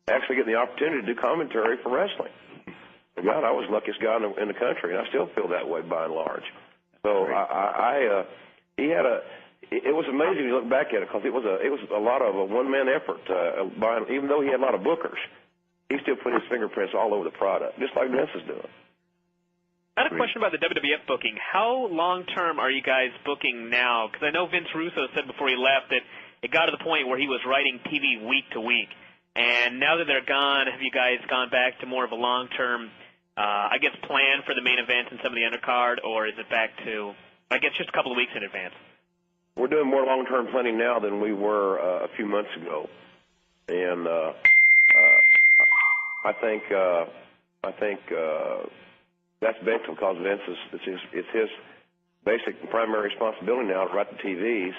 actually getting the opportunity to do commentary for wrestling. God, I was the luckiest guy in the country, and I still feel that way by and large. So it was amazing to look back at it because it was a lot of a one-man effort. Even though he had a lot of bookers, he still put his fingerprints all over the product, just like Vince is doing. I had a question about the WWF booking. How long-term are you guys booking now? Because I know Vince Russo said before he left that it got to the point where he was writing TV week to week. And now that they're gone, have you guys gone back to more of a long-term, plan for the main events and some of the undercard, or is it back to, just a couple of weeks in advance? We're doing more long-term planning now than we were a few months ago. And I think that's basically because Vince it's his basic and primary responsibility now to write the TVs.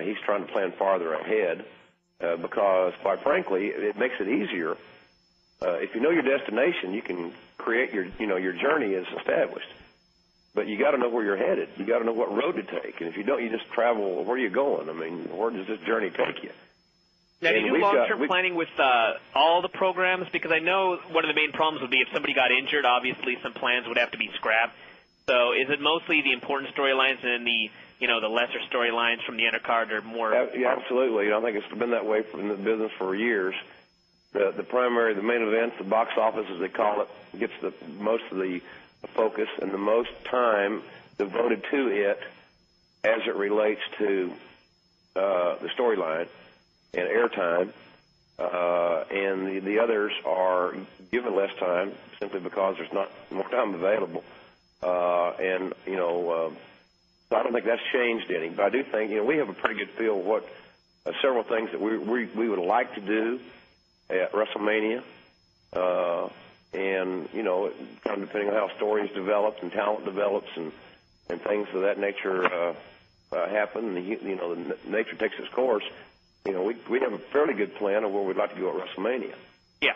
He's trying to plan farther ahead because, quite frankly, it makes it easier. If you know your destination, you can create your journey is established. But you got to know where you're headed. You got to know what road to take. And if you don't, you just travel. Where are you going? I mean, where does this journey take you? Now, do you do long-term planning with all the programs? Because I know one of the main problems would be if somebody got injured, obviously some plans would have to be scrapped. So is it mostly the important storylines and the lesser storylines from the undercard or more? Yeah, absolutely. I think it's been that way in the business for years. The main events, the box office, as they call it, gets most of the focus and the most time devoted to it as it relates to the storyline and airtime, and the others are given less time simply because there's not more time available. So I don't think that's changed any. But I do think we have a pretty good feel of what several things that we would like to do at WrestleMania, and kind of depending on how stories develop and talent develops and things of that nature happen, the nature takes its course. We have a fairly good plan of where we'd like to go at WrestleMania. Yeah.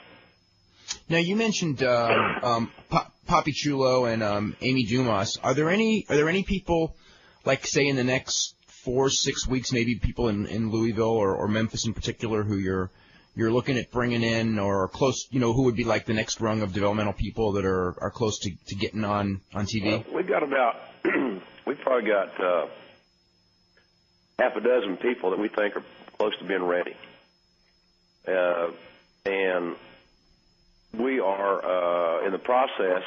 Now you mentioned Papi Chulo and Amy Dumas. Are there any people, like say in the next 4-6 weeks, maybe people in Louisville or Memphis in particular, who you're looking at bringing in or close, who would be like the next rung of developmental people that are close to getting on TV? We've probably got half a dozen people that we think are close to being ready. And we are in the process.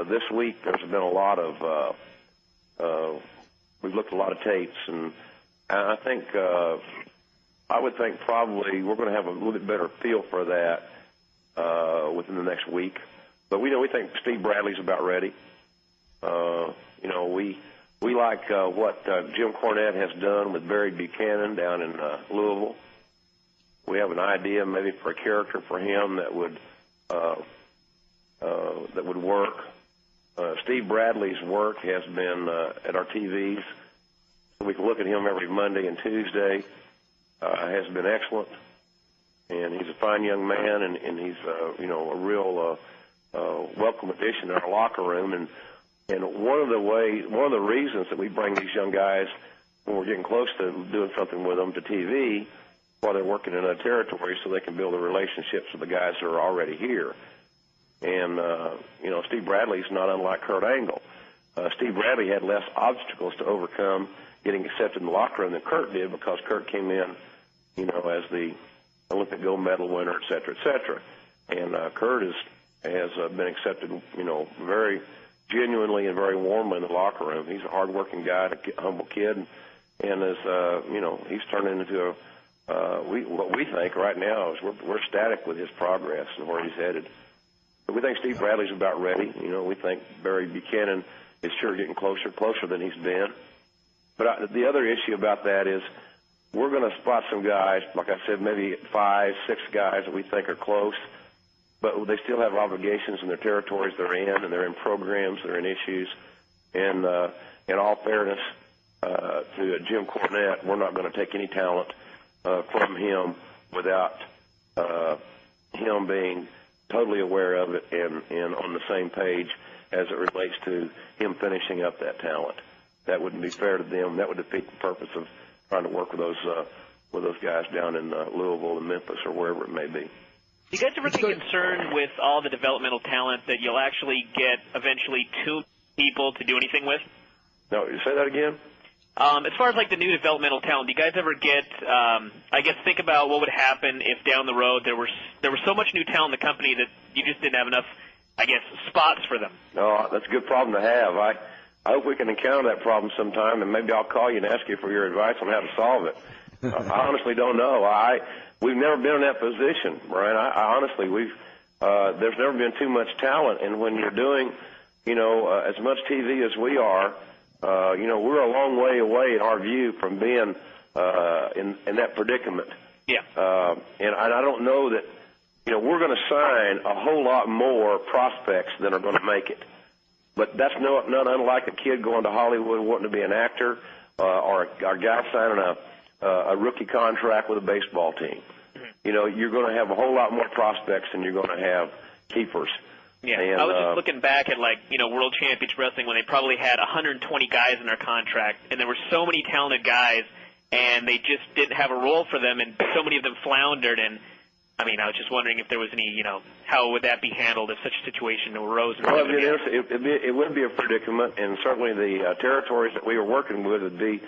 This week there's been a lot of, we've looked at a lot of tapes, and I think, I would think probably we're going to have a little bit better feel for that within the next week. But we think Steve Bradley's about ready. We like what Jim Cornette has done with Barry Buchanan down in Louisville. We have an idea maybe for a character for him that would work. Steve Bradley's work has been at our TVs. We can look at him every Monday and Tuesday. Has been excellent, and he's a fine young man, and he's a real welcome addition to our locker room. And one of the reasons that we bring these young guys when we're getting close to doing something with them to TV while they're working in a territory, so they can build the relationships with the guys that are already here. And Steve Bradley's not unlike Kurt Angle. Steve Bradley had less obstacles to overcome getting accepted in the locker room than Kurt did, because Kurt came in, as the Olympic gold medal winner, et cetera, et cetera. And Kurt has been accepted, very genuinely and very warmly in the locker room. He's a hard-working guy, a humble kid, and is, he's turned into what we think right now is we're ecstatic with his progress and where he's headed. But we think Steve Bradley's about ready. We think Barry Buchanan is sure getting closer than he's been. But the other issue about that is we're going to spot some guys, like I said, maybe 5, 6 guys that we think are close, but they still have obligations in their territories they're in, and they're in programs, they're in issues. And in all fairness to Jim Cornette, we're not going to take any talent from him without him being totally aware of it and on the same page as it relates to him finishing up that talent. That wouldn't be fair to them. That would defeat the purpose of trying to work with those guys down in Louisville and Memphis or wherever it may be. Do you guys ever get concerned with all the developmental talent that you'll actually get eventually 2 people to do anything with? No, you say that again? As far as like the new developmental talent, do you guys ever get, think about what would happen if down the road there was so much new talent in the company that you just didn't have enough, spots for them? No, that's a good problem to have. I hope we can encounter that problem sometime, and maybe I'll call you and ask you for your advice on how to solve it. I honestly don't know. We've never been in that position, Brian. I honestly, there's never been too much talent, and when you're doing, as much TV as we are, we're a long way away in our view from being in that predicament. Yeah. And I don't know that, we're going to sign a whole lot more prospects than are going to make it. But that's not unlike a kid going to Hollywood wanting to be an actor, or a guy signing a rookie contract with a baseball team. You're going to have a whole lot more prospects than you're going to have keepers. Yeah, and, I was just looking back at World Championship Wrestling when they probably had 120 guys in their contract, and there were so many talented guys, and they just didn't have a role for them, and so many of them floundered. And I was just wondering if there was any, how would that be handled if such a situation arose? Well, it would be a predicament, and certainly the territories that we were working with would be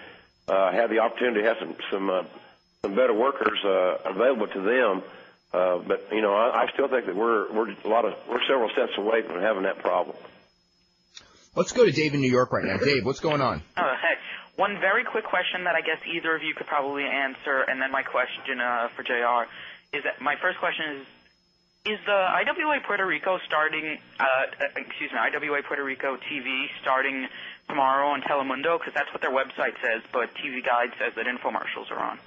have the opportunity to have some better workers available to them. But I still think that we're several steps away from having that problem. Let's go to Dave in New York right now. Dave, what's going on? Hey, one very quick question that I guess either of you could probably answer, and then my question for JR is that my first question is the IWA Puerto Rico starting? IWA Puerto Rico TV starting tomorrow on Telemundo, because that's what their website says, but TV Guide says that infomercials are on.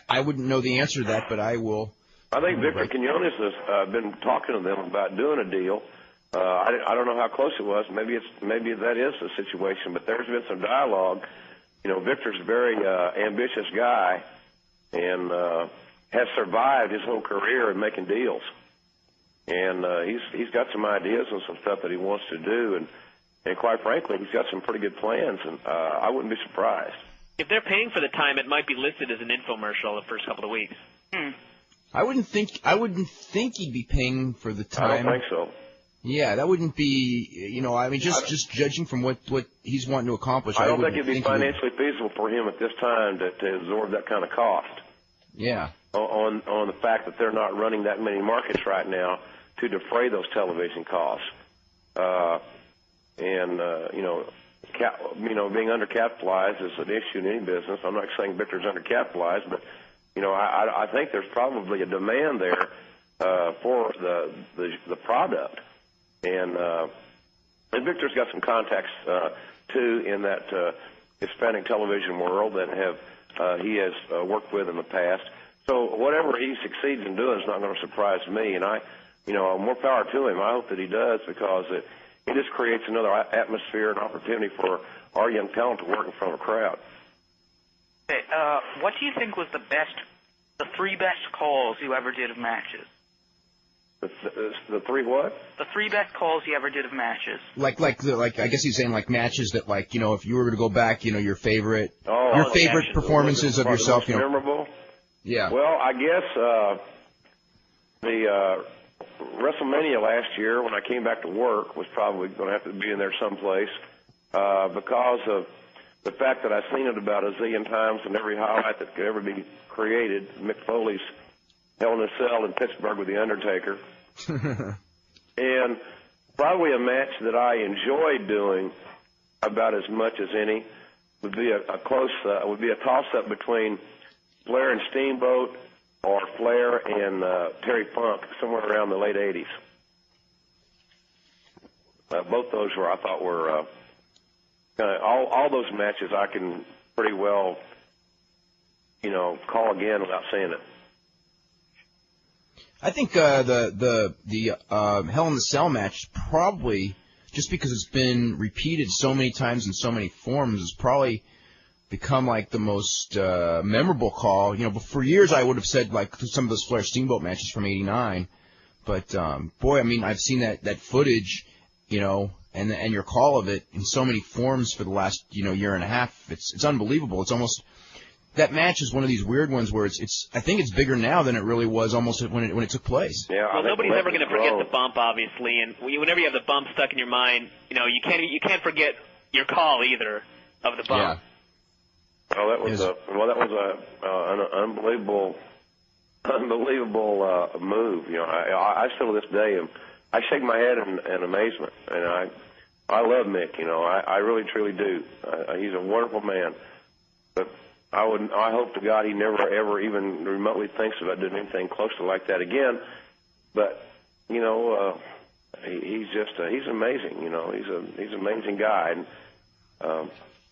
I wouldn't know the answer to that, but I will. I think Victor Quinones has been talking to them about doing a deal. I don't know how close it was. Maybe that is the situation, but there's been some dialogue. Victor's a very ambitious guy and has survived his whole career in making deals. And he's got some ideas and some stuff that he wants to do, and quite frankly, he's got some pretty good plans, and I wouldn't be surprised. If they're paying for the time, it might be listed as an infomercial the first couple of weeks. I wouldn't think he'd be paying for the time. I don't think so. Yeah, that wouldn't be, just judging from what he's wanting to accomplish. I don't think it'd be financially feasible for him at this time to absorb that kind of cost. Yeah. On the fact that they're not running that many markets right now to defray those television costs. Being undercapitalized is an issue in any business. I'm not saying Victor's undercapitalized, but I think there's probably a demand there for the product, and And Victor's got some contacts too in that Hispanic television world that he has worked with in the past. So whatever he succeeds in doing is not going to surprise me, and more power to him. I hope that he does, because it just creates another atmosphere and opportunity for our young talent to work in front of a crowd. Okay, what do you think was the 3 best calls you ever did of matches? The 3 what? The 3 best calls you ever did of matches. Like I guess he's saying like matches that, like, if you were to go back, your favorite performances of yourself, memorable. Yeah. Well, I guess the WrestleMania last year, when I came back to work, was probably going to have to be in there someplace because of the fact that I've seen it about a zillion times in every highlight that could ever be created. Mick Foley's Hell in a Cell in Pittsburgh with The Undertaker. And probably a match that I enjoyed doing about as much as any would be a toss-up between Flair and Steamboat, or Flair and Terry Funk, somewhere around the late 80s. Both those I thought were all those matches I can pretty well, call again without saying it. I think the Hell in the Cell match, probably just because it's been repeated so many times in so many forms, is probably become like the most memorable call. But for years I would have said like some of those Flair Steamboat matches from '89. But boy, I mean, I've seen that footage, and your call of it in so many forms for the last year and a half. It's unbelievable. It's almost, that match is one of these weird ones where I think it's bigger now than it really was almost when it took place. Yeah, well, nobody's ever going to forget the bump, obviously, and whenever you have the bump stuck in your mind, you can't forget your call either of the bump. Yeah. Well, that was an unbelievable move. I still to this day I shake my head in amazement, and I love Mick. I really truly do. He's a wonderful man, but I hope to God he never ever even remotely thinks about doing anything close to like that again. But he's amazing. He's an amazing guy. And,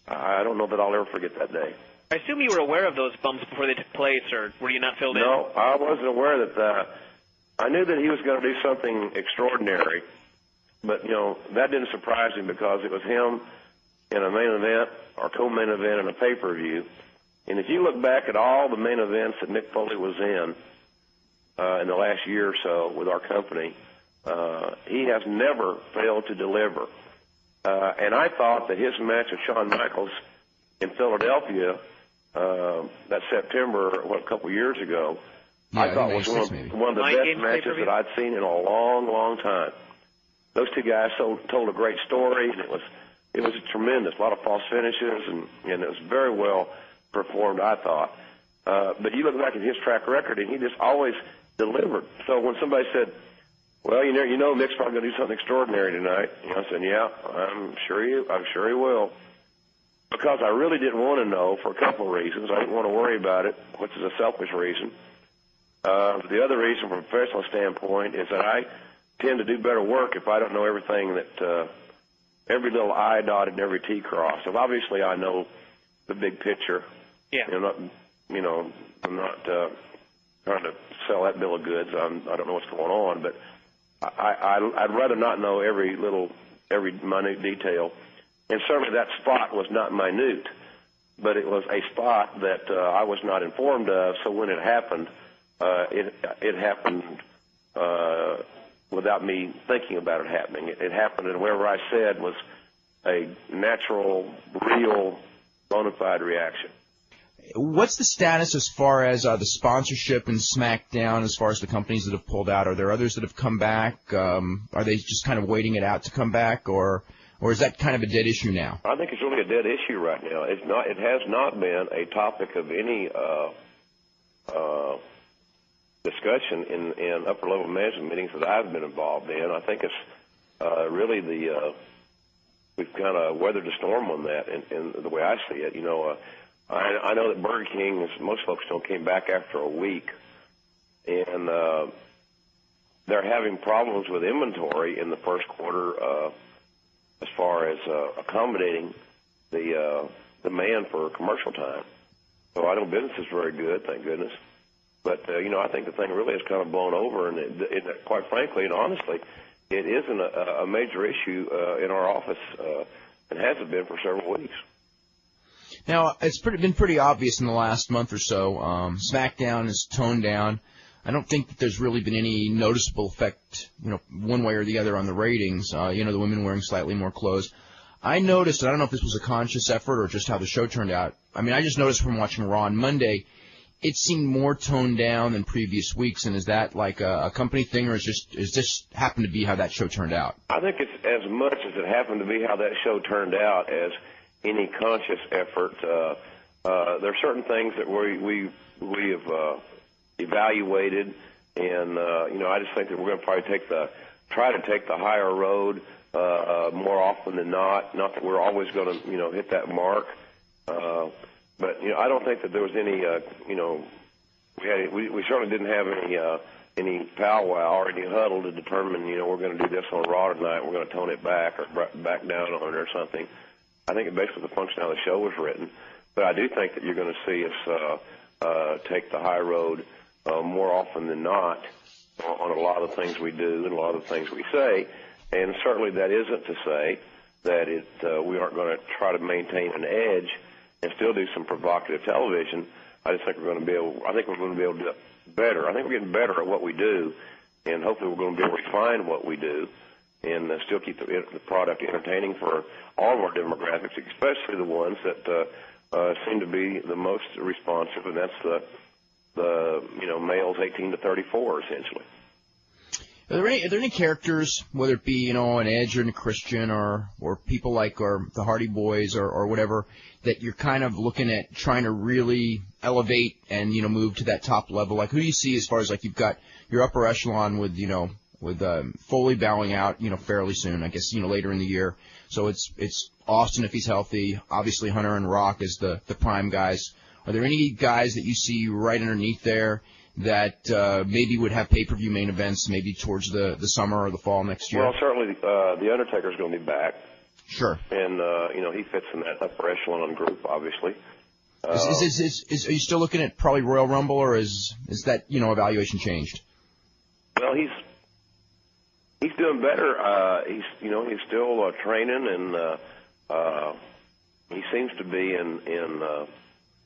I don't know that I'll ever forget that day. I assume you were aware of those bumps before they took place, or were you not filled in? No, I wasn't aware that. I knew that he was going to do something extraordinary, but that didn't surprise me because it was him in a main event or co-main event in a pay-per-view. And if you look back at all the main events that Mick Foley was in the last year or so with our company, he has never failed to deliver. And I thought that his match with Shawn Michaels in Philadelphia that September, a couple years ago, I thought was one of the best matches that I'd seen in a long, long time. Those two guys told a great story, and it was tremendous. A lot of false finishes, and it was very well performed, I thought. But you look back at his track record, and he just always delivered. So when somebody said, well, Mick's probably going to do something extraordinary tonight, I said, yeah, I'm sure he will. Because I really didn't want to know for a couple of reasons. I didn't want to worry about it, which is a selfish reason. The other reason from a professional standpoint is that I tend to do better work if I don't know everything that every little I dotted and every T crossed. So obviously I know the big picture. Yeah. I'm not trying to sell that bill of goods. I don't know what's going on, but I'd rather not know every minute detail. And certainly that spot was not minute, but it was a spot that I was not informed of. So when it happened, it happened without me thinking about it happening. It happened, and whatever I said was a natural, real, bona fide reaction. What's the status as far as the sponsorship in SmackDown, as far as the companies that have pulled out? Are there others that have come back? Are they just kind of waiting it out to come back, or is that kind of a dead issue now? I think it's really a dead issue right now. It has not been a topic of any discussion in upper-level management meetings that I've been involved in. I think it's really we've kind of weathered the storm on that, in the way I see it. I know that Burger King, as most folks know, came back after a week, and they're having problems with inventory in the first quarter as far as accommodating the demand for commercial time. So I know business is very good, thank goodness. But, I think the thing really is kind of blown over, and quite frankly and honestly, it isn't a major issue in our office, and hasn't been for several weeks. Now, it's been pretty obvious in the last month or so. SmackDown is toned down. I don't think that there's really been any noticeable effect, one way or the other on the ratings. The women wearing slightly more clothes. I noticed, and I don't know if this was a conscious effort or just how the show turned out. I mean, I just noticed from watching Raw on Monday, it seemed more toned down than previous weeks. And is that like a company thing, or is just happened to be how that show turned out? I think it's as much as it happened to be how that show turned out as any conscious effort. There are certain things that we have evaluated, and I just think that we're going to probably try to take the higher road more often than not. Not that we're always going to hit that mark, but I don't think that there was any we certainly didn't have any powwow or any huddle to determine we're going to do this on Raw tonight, we're going to tone it back or back down on it or something. I think it basically the function how the show was written, but I do think that you're going to see us take the high road more often than not on a lot of the things we do and a lot of the things we say. And certainly that isn't to say that we aren't going to try to maintain an edge and still do some provocative television. I just think we're going to be able to do it better. I think we're getting better at what we do, and hopefully we're going to be able to refine what we do and still keep the product entertaining for all of our demographics, especially the ones that seem to be the most responsive, and that's the males 18 to 34, essentially. Are there any characters, whether it be an Edge or a Christian or people like the Hardy Boys or whatever, that you're kind of looking at trying to really elevate and move to that top level? Like, who do you see as far as, like, you've got your upper echelon with Foley bowing out fairly soon, I guess later in the year. So it's Austin if he's healthy. Obviously Hunter and Rock as the prime guys. Are there any guys that you see right underneath there that maybe would have pay-per-view main events maybe towards the summer or the fall next year? Well, certainly the Undertaker's going to be back. Sure. And he fits in that upper echelon group, obviously. Are you still looking at probably Royal Rumble, or is that evaluation changed? Well, he's doing better. He's still training, and he seems to be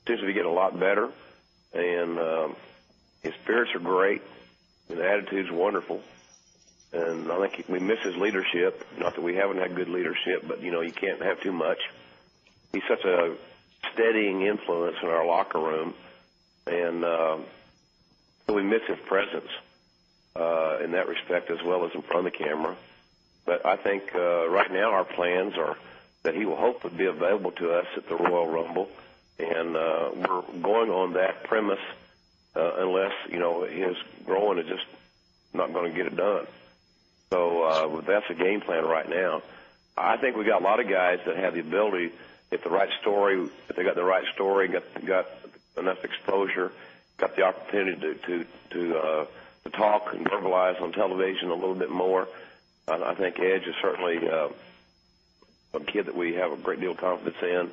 getting a lot better, and his spirits are great, and the attitude's wonderful. And I think we miss his leadership. Not that we haven't had good leadership, but you can't have too much. He's such a steadying influence in our locker room, and so we miss his presence in that respect as well as in front of the camera. But I think right now our plans are that he will hopefully be available to us at the Royal Rumble, and we're going on that premise unless his growing is just not going to get it done. So that's the game plan right now. I think we got a lot of guys that have the ability, if they got the right story, got enough exposure, got the opportunity to talk and verbalize on television a little bit more. I think Edge is certainly a kid that we have a great deal of confidence in.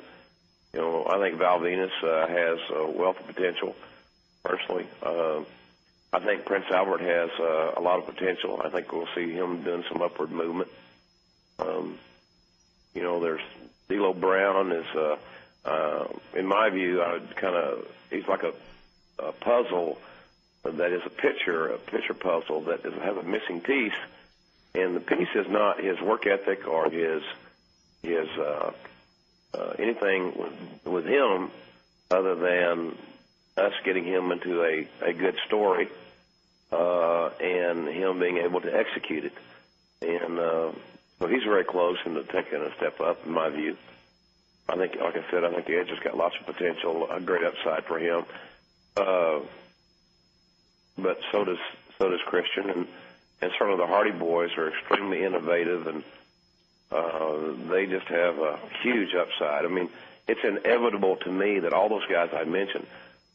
I think Val Venus has a wealth of potential, personally. I think Prince Albert has a lot of potential. I think we'll see him doing some upward movement. There's D'Lo Brown is, in my view, he's like a puzzle that is a picture puzzle that has a missing piece, and the piece is not his work ethic or his anything with him other than us getting him into a good story and him being able to execute it. And so he's very close into taking a step up, in my view. I think, like I said, I think the Edge has got lots of potential, a great upside for him. But so does Christian, and certainly the Hardy Boys are extremely innovative, and they just have a huge upside. I mean, it's inevitable to me that all those guys I mentioned,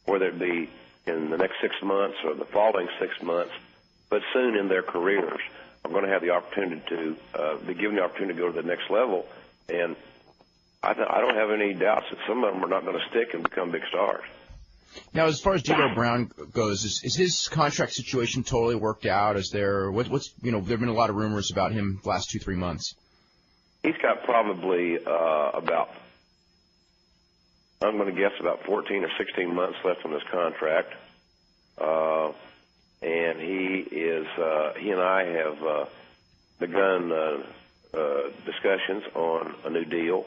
whether it be in the next 6 months or the following 6 months, but soon in their careers, are going to have the opportunity to be given the opportunity to go to the next level. And I don't have any doubts that some of them are not going to stick and become big stars. Now, as far as D'Lo Brown goes, is his contract situation totally worked out? Is there what's there've been a lot of rumors about him the last 2-3 months. He's got probably about 14 or 16 months left on his contract, and he and I have begun discussions on a new deal.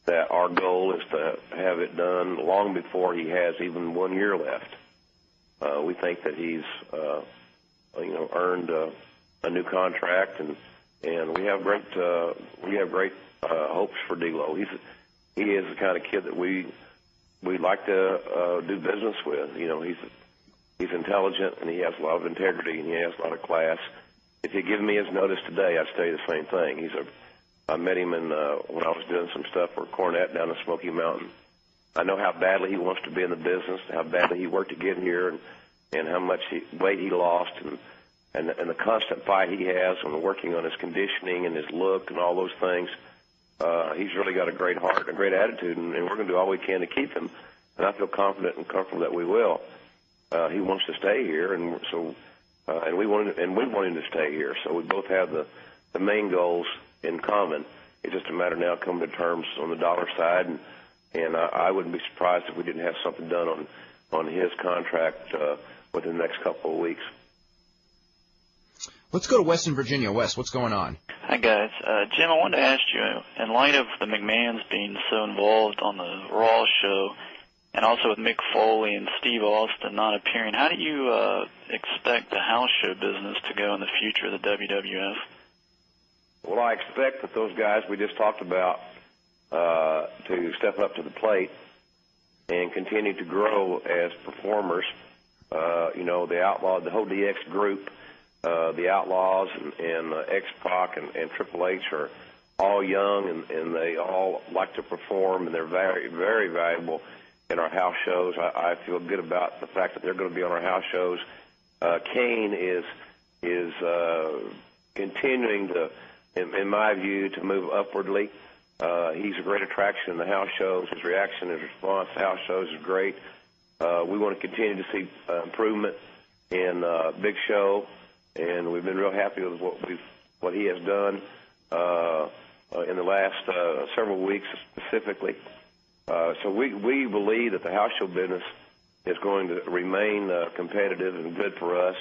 That our goal is to have it done long before he has even 1 year left. We think that he's, earned a new contract, and we have great hopes for D'Lo. He is the kind of kid that we like to do business with. You know, he's intelligent and he has a lot of integrity and he has a lot of class. If he'd given me his notice today, I'd say the same thing. I met him when I was doing some stuff for Cornette down in Smoky Mountain. I know how badly he wants to be in the business, how badly he worked to get here, and how much weight he lost, and the constant fight he has on working on his conditioning and his look and all those things. He's really got a great heart and a great attitude, and we're going to do all we can to keep him. And I feel confident and comfortable that we will. He wants to stay here, and we want him to stay here. So we both have the main goals in common. It's just a matter now of coming to terms on the dollar side, and I wouldn't be surprised if we didn't have something done on his contract within the next couple of weeks. Let's go to West in Virginia. Wes, what's going on? Hi, guys. Jim, I wanted to ask you, in light of the McMahons being so involved on the Raw show, and also with Mick Foley and Steve Austin not appearing, how do you expect the house show business to go in the future of the WWF? Well, I expect that those guys we just talked about to step up to the plate and continue to grow as performers. The Outlaw, the whole DX group, the Outlaws and X-Pac and Triple H are all young and they all like to perform, and they're very, very valuable in our house shows. I feel good about the fact that they're going to be on our house shows. Kane is continuing to, in my view, to move upwardly. He's a great attraction in the house shows. His reaction, his response to house shows is great. We want to continue to see improvement in Big Show, and we've been real happy with what he has done in the last several weeks specifically. So we believe that the house show business is going to remain competitive and good for us.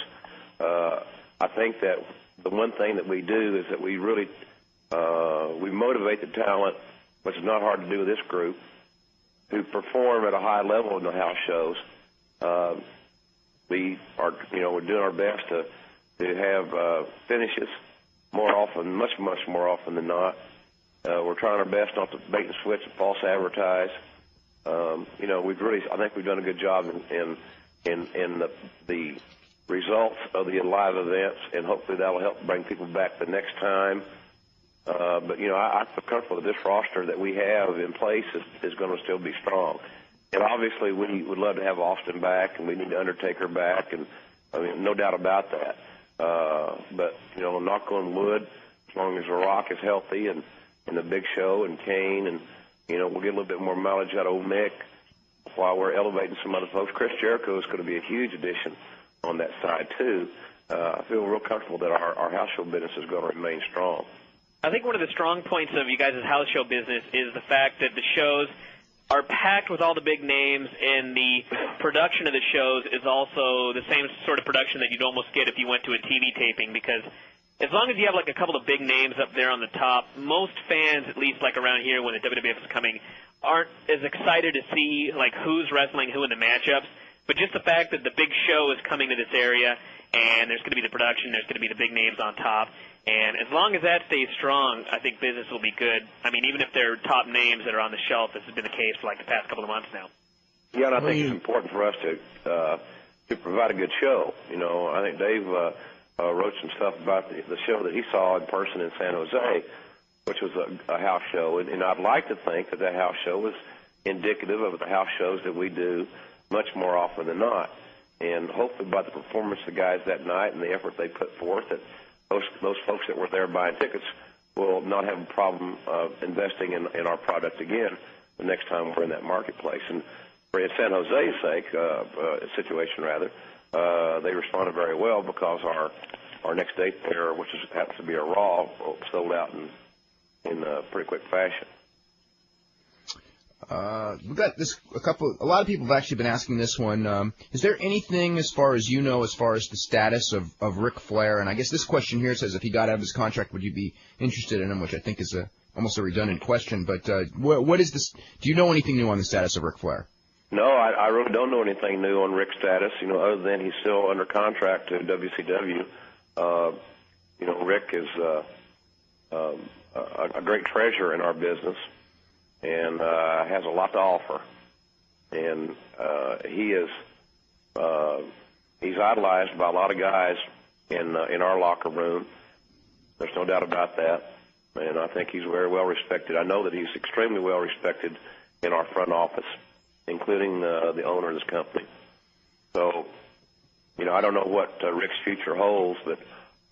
I think that the one thing that we do is that we really we motivate the talent, which is not hard to do with this group, who perform at a high level in the house shows. We're doing our best to have finishes more often, much more often than not. We're trying our best not to bait and switch and false advertise. I think we've done a good job in the results of the live events, and hopefully that'll help bring people back the next time. I feel comfortable that this roster that we have in place is going to still be strong. And obviously we would love to have Austin back, and we need Undertaker back, and no doubt about that. Knock on wood, as long as The Rock is healthy and the Big Show and Kane, and we'll get a little bit more mileage out of old Mick while we're elevating some other folks. Chris Jericho is going to be a huge addition on that side too. I feel real comfortable that our house show business is going to remain strong. I think one of the strong points of you guys' house show business is the fact that the shows are packed with all the big names, and the production of the shows is also the same sort of production that you'd almost get if you went to a TV taping, because as long as you have like a couple of big names up there on the top, most fans, at least like around here when the WWF is coming, aren't as excited to see like who's wrestling who in the matchups. But just the fact that the big show is coming to this area, and there's going to be the production, there's going to be the big names on top, and as long as that stays strong, I think business will be good. I mean, even if they're top names that are on the shelf, this has been the case for like the past couple of months now. Yeah, and I think it's important for us to provide a good show. I think Dave wrote some stuff about the show that he saw in person in San Jose, which was a house show, and I'd like to think that house show was indicative of the house shows that we do much more often than not. And hopefully by the performance of the guys that night and the effort they put forth, that those folks that were there buying tickets will not have a problem investing in our product again the next time we're in that marketplace. And for San Jose's sake, situation rather, they responded very well because our next date there, which happens to be a Raw, sold out in pretty quick fashion. We've got a lot of people have actually been asking this one. Is there anything, as far as you know, as far as the status of Ric Flair? And I guess this question here says, if he got out of his contract, would you be interested in him? Which I think is almost a redundant question. But what is this? Do you know anything new on the status of Ric Flair? No, I really don't know anything new on Rick's status, other than he's still under contract to WCW. Rick is a great treasure in our business and has a lot to offer. And he's idolized by a lot of guys in our locker room. There's no doubt about that. And I think he's very well respected. I know that he's extremely well respected in our front office, including the owner of this company. So, I don't know what Rick's future holds, but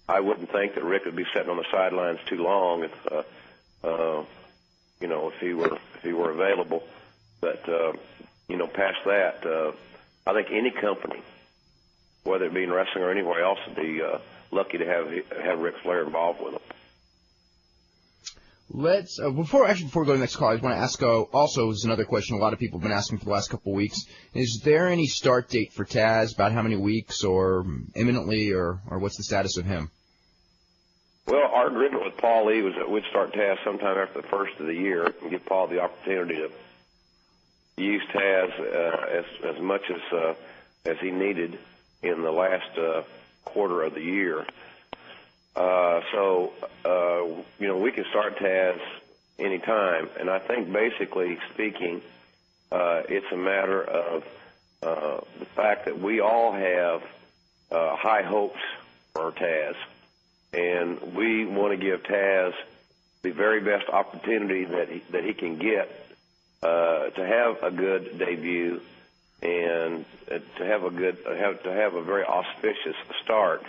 I wouldn't think that Rick would be sitting on the sidelines too long if he were available. But past that, I think any company, whether it be in wrestling or anywhere else, would be lucky to have Ric Flair involved with them. Let's before we go to the next call, I just want to ask also is another question a lot of people have been asking for the last couple of weeks. Is there any start date for Taz? About how many weeks, or imminently, or what's the status of him? Well, our agreement with Paul Lee was that we'd start Taz sometime after the first of the year and give Paul the opportunity to use Taz as much as he needed in the last quarter of the year. We can start Taz any time, and I think basically speaking, it's a matter of the fact that we all have high hopes for Taz, and we want to give Taz the very best opportunity that he can get to have a good debut and to have a very auspicious start.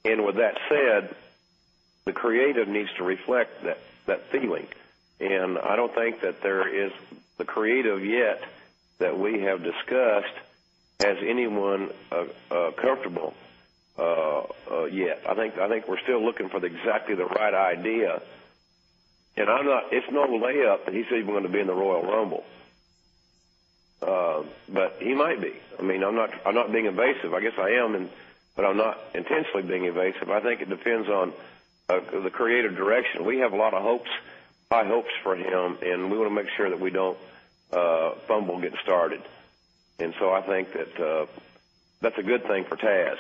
And with that said, the creative needs to reflect that feeling. And I don't think that there is the creative yet that we have discussed has anyone comfortable yet. I think we're still looking for exactly the right idea. And it's no layup that he's even going to be in the Royal Rumble. But he might be. I mean, I'm not being evasive. I guess I am, but I'm not intentionally being evasive. I think it depends on the creative direction. We have a lot of high hopes for him, and we want to make sure that we don't fumble getting started. And so I think that that's a good thing for Taz.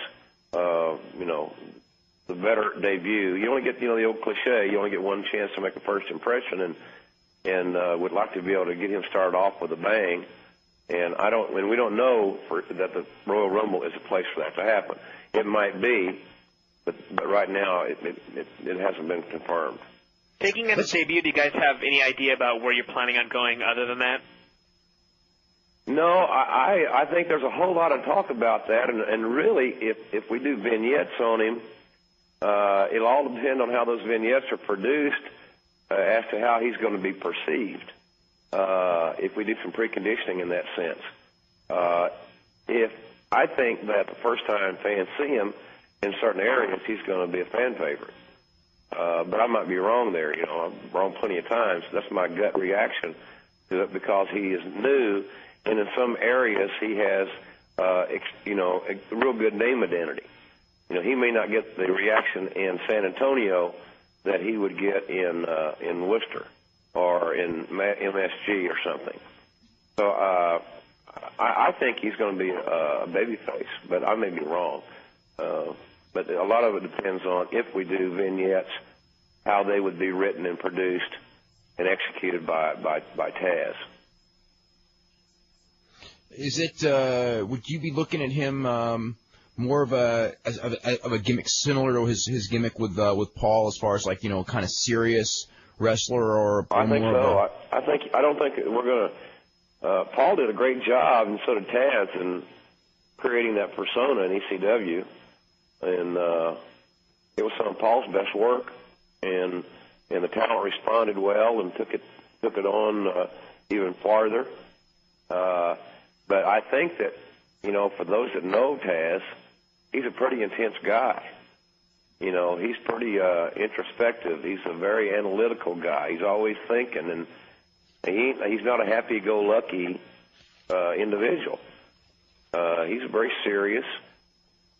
The better debut. You only get, the old cliche, you only get one chance to make a first impression, and would like to be able to get him started off with a bang. And we don't know that the Royal Rumble is a place for that to happen. It might be, but right now it hasn't been confirmed. Taking at the debut, do you guys have any idea about where you're planning on going other than that? No, I think there's a whole lot of talk about that, and really, if we do vignettes on him, it'll all depend on how those vignettes are produced as to how he's going to be perceived. If we do some preconditioning in that sense. If I think that the first time fans see him in certain areas, he's going to be a fan favorite. But I might be wrong there. I'm wrong plenty of times. That's my gut reaction to it because he is new, and in some areas he has, a real good name identity. He may not get the reaction in San Antonio that he would get in Worcester or in MSG or something. So I think he's going to be a babyface, but I may be wrong. But a lot of it depends on, if we do vignettes, how they would be written and produced and executed by Taz. Is it? Would you be looking at him more of a gimmick similar to his gimmick with Paul, as far as kind of serious wrestler, or I think so. I don't think we're going to. Paul did a great job, and so did Taz, in creating that persona in ECW. and it was some of Paul's best work, and the talent responded well and took it on even farther. But I think that, for those that know Taz, he's a pretty intense guy. He's pretty introspective. He's a very analytical guy. He's always thinking, and he's not a happy-go-lucky individual. He's a very serious,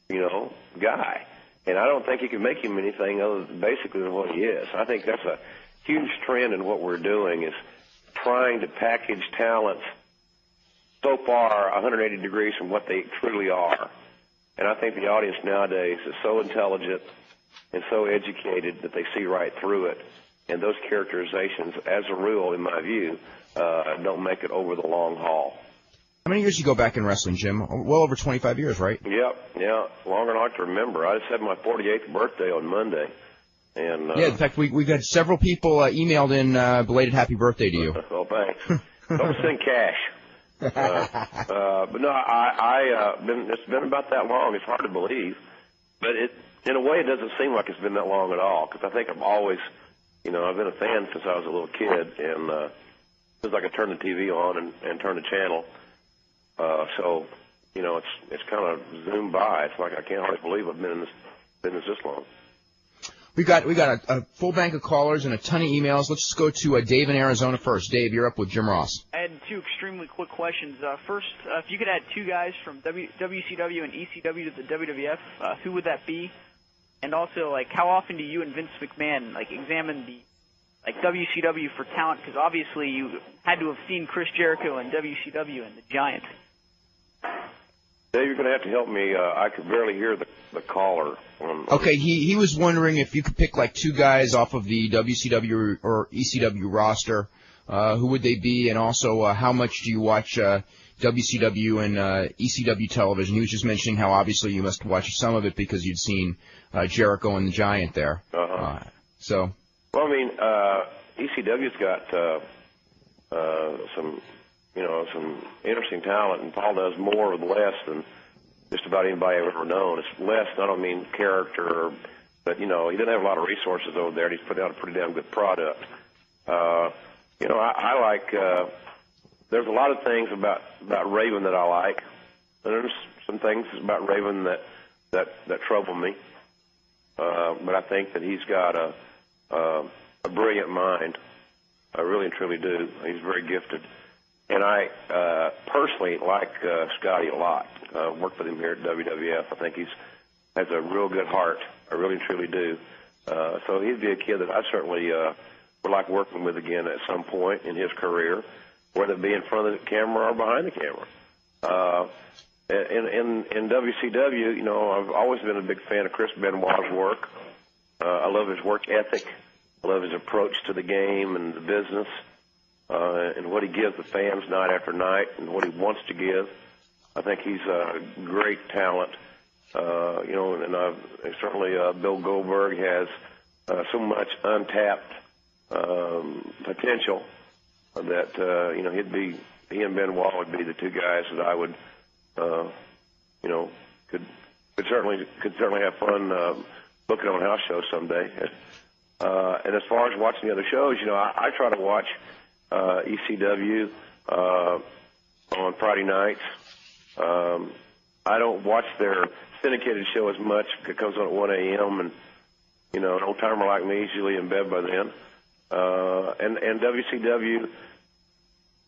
guy. And I don't think you can make him anything other than basically than what he is. I think that's a huge trend in what we're doing, is trying to package talents so far 180 degrees from what they truly are. And I think the audience nowadays is so intelligent and so educated that they see right through it. And those characterizations, as a rule, in my view, don't make it over the long haul. How many years you go back in wrestling, Jim? Well over 25 years, right? Yeah, longer than I can remember. I just had my 48th birthday on Monday. And yeah, in fact, we got several people emailed in belated happy birthday to you. Well, thanks. Don't send cash. But no, it's been about that long. It's hard to believe, but in a way, it doesn't seem like it's been that long at all. Because I think I've always, I've been a fan since I was a little kid, and since I could turn the TV on and turn the channel. So, it's kind of zoomed by. It's like I can't hardly believe I've been in this business this long. We got a full bank of callers and a ton of emails. Let's just go to Dave in Arizona first. Dave, you're up with Jim Ross. I had two extremely quick questions. First, if you could add two guys from WCW and ECW to the WWF, who would that be? And also, how often do you and Vince McMahon examine the WCW for talent? Because obviously you had to have seen Chris Jericho in WCW and the Giant. Dave, you're going to have to help me. I could barely hear the caller. Okay, he was wondering if you could pick two guys off of the WCW or ECW roster. Who would they be? And also, how much do you watch WCW and ECW television? He was just mentioning how obviously you must watch some of it because you'd seen Jericho and the Giant there. So. Well, I mean, ECW's got some interesting talent, and Paul does more or less than just about anybody I've ever known. It's less, I don't mean character, but, he doesn't have a lot of resources over there, and he's putting out a pretty damn good product. I like, there's a lot of things about Raven that I like, and there's some things about Raven that trouble me. But I think that he's got a brilliant mind. I really and truly do. He's very gifted. And I personally like Scotty a lot. Worked with him here at WWF. I think he has a real good heart. I really and truly do. So he'd be a kid that I certainly would like working with again at some point in his career, whether it be in front of the camera or behind the camera. In WCW, I've always been a big fan of Chris Benoit's work. I love his work ethic. I love his approach to the game and the business. And what he gives the fans night after night and what he wants to give. I think he's a great talent. And certainly Bill Goldberg has so much untapped potential that, he and Benoit would be the two guys that I would, could certainly have fun booking on a house show someday. And as far as watching the other shows, I try to watch ECW on Friday nights. I don't watch their syndicated show as much. It comes on at 1 a.m. and an old timer like me is usually in bed by then. And WCW,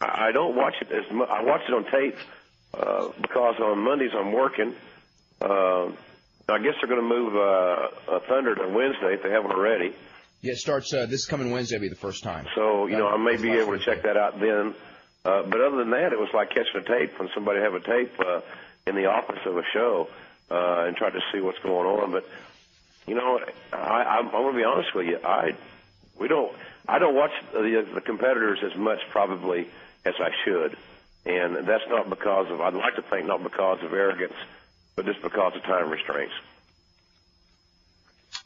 I don't watch it as much. I watch it on tape because on Mondays I'm working. I guess they're going to move Thunder to Wednesday if they haven't already. Yeah, it starts this coming Wednesday will be the first time. So, I may be able to check that out then. But other than that, it was like catching a tape when somebody have a tape in the office of a show and try to see what's going on. But, I'm going to be honest with you. I don't watch the competitors as much probably as I should. And that's not because of, I'd like to think not because of arrogance, but just because of time restraints.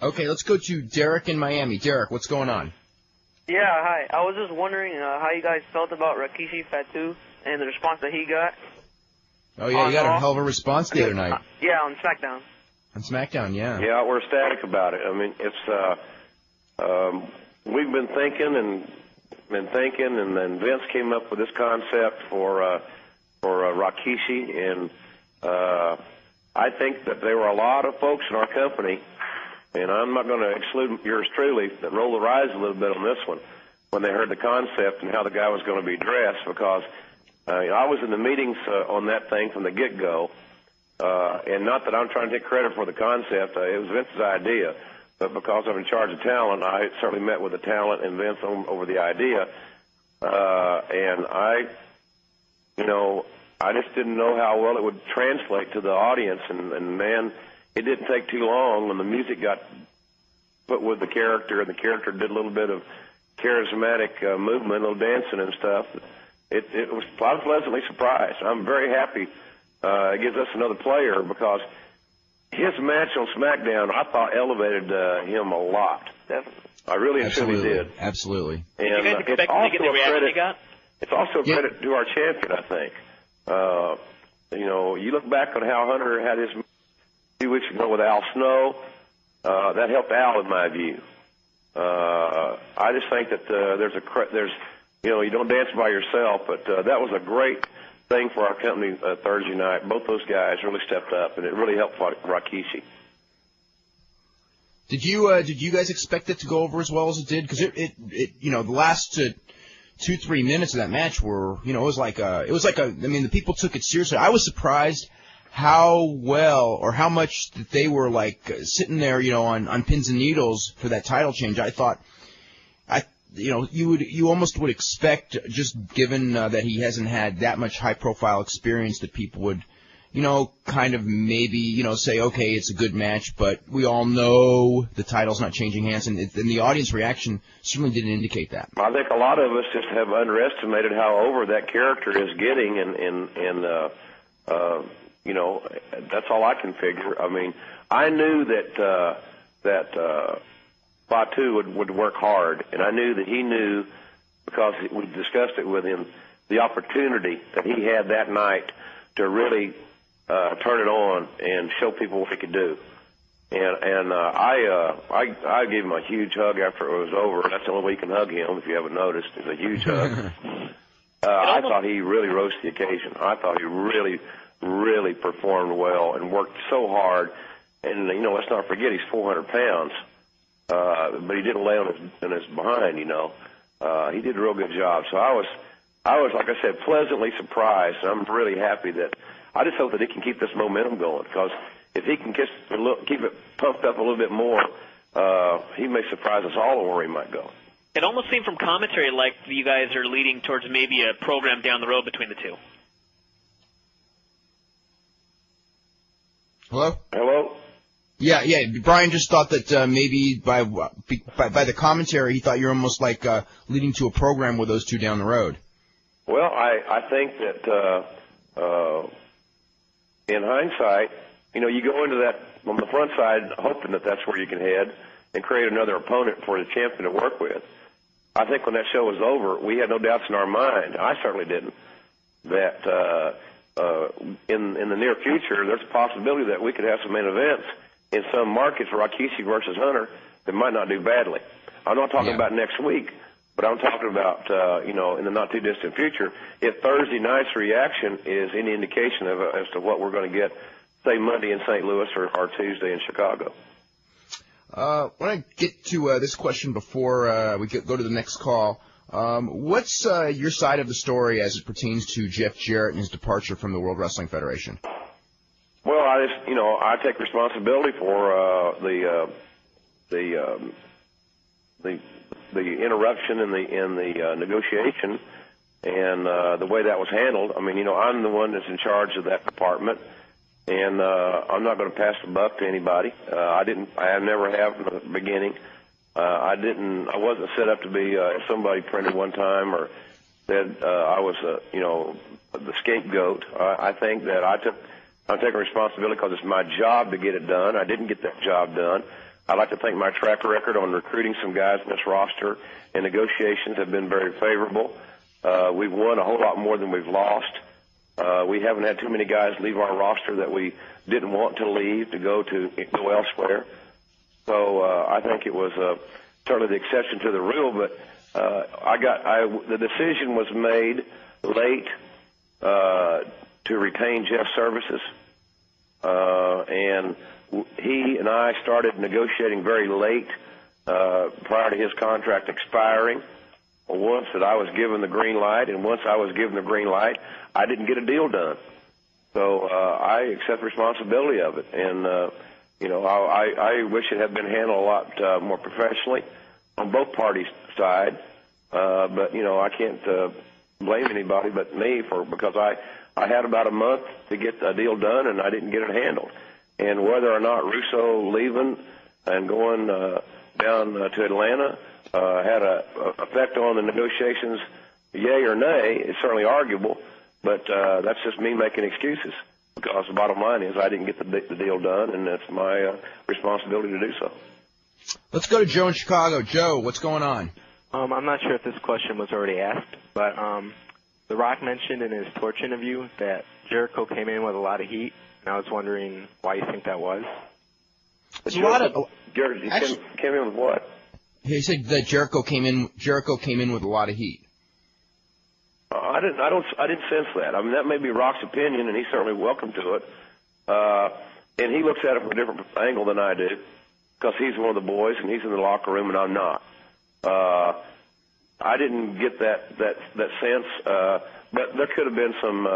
Okay, let's go to Derek in Miami. Derek, what's going on? Yeah, hi. I was just wondering how you guys felt about Rikishi Fatu and the response that he got. Oh, yeah, you got a hell of a response the other night. Yeah, on SmackDown. On SmackDown, yeah. Yeah, we're ecstatic about it. I mean, it's we've been thinking, and then Vince came up with this concept for Rikishi, and I think that there were a lot of folks in our company, and I'm not going to exclude yours truly, that rolled their eyes a little bit on this one when they heard the concept and how the guy was going to be dressed, because I was in the meetings on that thing from the get-go, and not that I'm trying to take credit for the concept. It was Vince's idea, but because I'm in charge of talent, I certainly met with the talent and Vince over the idea, and I just didn't know how well it would translate to the audience, and man, it didn't take too long when the music got put with the character, and the character did a little bit of charismatic movement, a little dancing and stuff. I was pleasantly surprised. I'm very happy. It gives us another player, because his match on SmackDown, I thought, elevated him a lot. Definitely. I really and truly did. Absolutely. And did you guys expect to get the reaction you got? It's also a credit to our champion, I think. You look back on how Hunter had his a few weeks ago with Al Snow. That helped Al, in my view. I just think that you don't dance by yourself, but that was a great thing for our company Thursday night. Both those guys really stepped up, and it really helped Rikishi. Did you guys expect it to go over as well as it did? Because the last 2-3 minutes of that match were, it was like the people took it seriously. I was surprised how well or how much that they were sitting there, on pins and needles for that title change. I thought, you almost would expect, just given that he hasn't had that much high profile experience, that people would, kind of maybe, say, okay, it's a good match, but we all know the title's not changing hands, and the audience reaction certainly didn't indicate that. I think a lot of us just have underestimated how over that character is getting, and that's all I can figure. I mean, I knew that Fatu would work hard, and I knew that he knew, because we discussed it with him, the opportunity that he had that night to really turn it on and show people what he could do. And I gave him a huge hug after it was over. That's the only way you can hug him, if you haven't noticed, is a huge hug. I thought he really rose to the occasion. I thought he really, really performed well and worked so hard. And, let's not forget, he's 400 pounds. But he didn't lay on his behind, He did a real good job. So I was, like I said, pleasantly surprised. And I'm really happy that I just hope that he can keep this momentum going, because if he can keep it pumped up a little bit more, he may surprise us all on where he might go. It almost seemed from commentary like you guys are leading towards maybe a program down the road between the two. Hello? Hello? Yeah. Brian just thought that maybe by the commentary, he thought you're almost leading to a program with those two down the road. Well, I think that in hindsight, you go into that on the front side hoping that that's where you can head and create another opponent for the champion to work with. I think when that show was over, we had no doubts in our mind, I certainly didn't, that in the near future, there's a possibility that we could have some main events in some markets, Rikishi versus Hunter, that might not do badly. I'm not talking about next week, but I'm talking about, in the not-too-distant future, if Thursday night's reaction is any indication as to what we're going to get, say, Monday in St. Louis or Tuesday in Chicago. I want to get to this question before we go to the next call. What's your side of the story as it pertains to Jeff Jarrett and his departure from the World Wrestling Federation? Well, I take responsibility for the interruption in the negotiation and the way that was handled. I mean, I'm the one that's in charge of that department, and I'm not going to pass the buck to anybody. I never have in the beginning. I wasn't set up to be, as somebody printed one time or said, I was, the scapegoat. I think that I'm taking responsibility because it's my job to get it done. I didn't get that job done. I'd like to think my track record on recruiting some guys in this roster and negotiations have been very favorable. We've won a whole lot more than we've lost. We haven't had too many guys leave our roster that we didn't want to leave to go elsewhere. So I think it was certainly the exception to the rule. But the decision was made late to retain Jeff's services, and he and I started negotiating very late prior to his contract expiring. Once that I was given the green light, and once I was given the green light, I didn't get a deal done. So I accept responsibility of it, and I wish it had been handled a lot more professionally on both parties' side. But I can't blame anybody but me because I had about a month to get a deal done, and I didn't get it handled. And whether or not Russo leaving and going down to Atlanta had an effect on the negotiations, yay or nay, it's certainly arguable, but that's just me making excuses, because the bottom line is I didn't get the deal done, and it's my responsibility to do so. Let's go to Joe in Chicago. Joe, what's going on? I'm not sure if this question was already asked, but The Rock mentioned in his Torch interview that Jericho came in with a lot of heat, and I was wondering why you think that was. It's a lot of came in with what? He said that Jericho came in with a lot of heat. I didn't sense that. I mean, that may be Rock's opinion, and he's certainly welcome to it. And he looks at it from a different angle than I do, because he's one of the boys and he's in the locker room and I'm not. I didn't get that sense, but there could have been some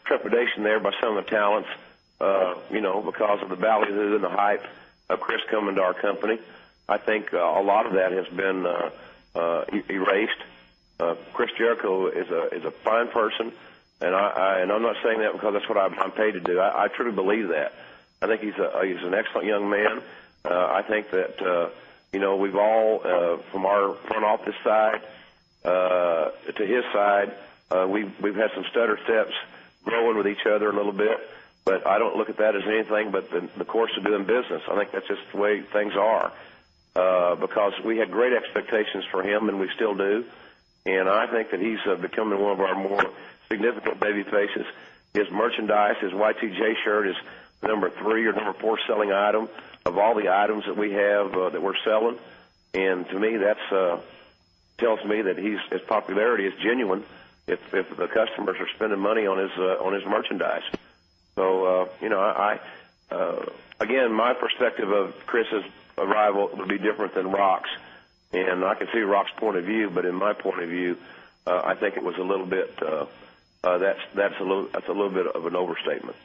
trepidation there by some of the talents, because of the ballyhoo and the hype of Chris coming to our company. I think a lot of that has been erased. Chris Jericho is a fine person, and I'm not saying that because that's what I'm paid to do. I truly believe that. I think he's an excellent young man. I think that we've all from our front office side to his side, we've had some stutter steps growing with each other a little bit, but I don't look at that as anything but the course of doing business. I think that's just the way things are, because we had great expectations for him, and we still do. And I think that he's becoming one of our more significant baby faces. His merchandise, his Y2J shirt is number 3 or number 4 selling item of all the items that we have that we're selling. And to me, that's tells me that his popularity is genuine if the customers are spending money on his merchandise. So, again, my perspective of Chris's arrival would be different than Rock's. And I can see Rock's point of view, but in my point of view, I think it was a little bit. That's a little bit of an overstatement.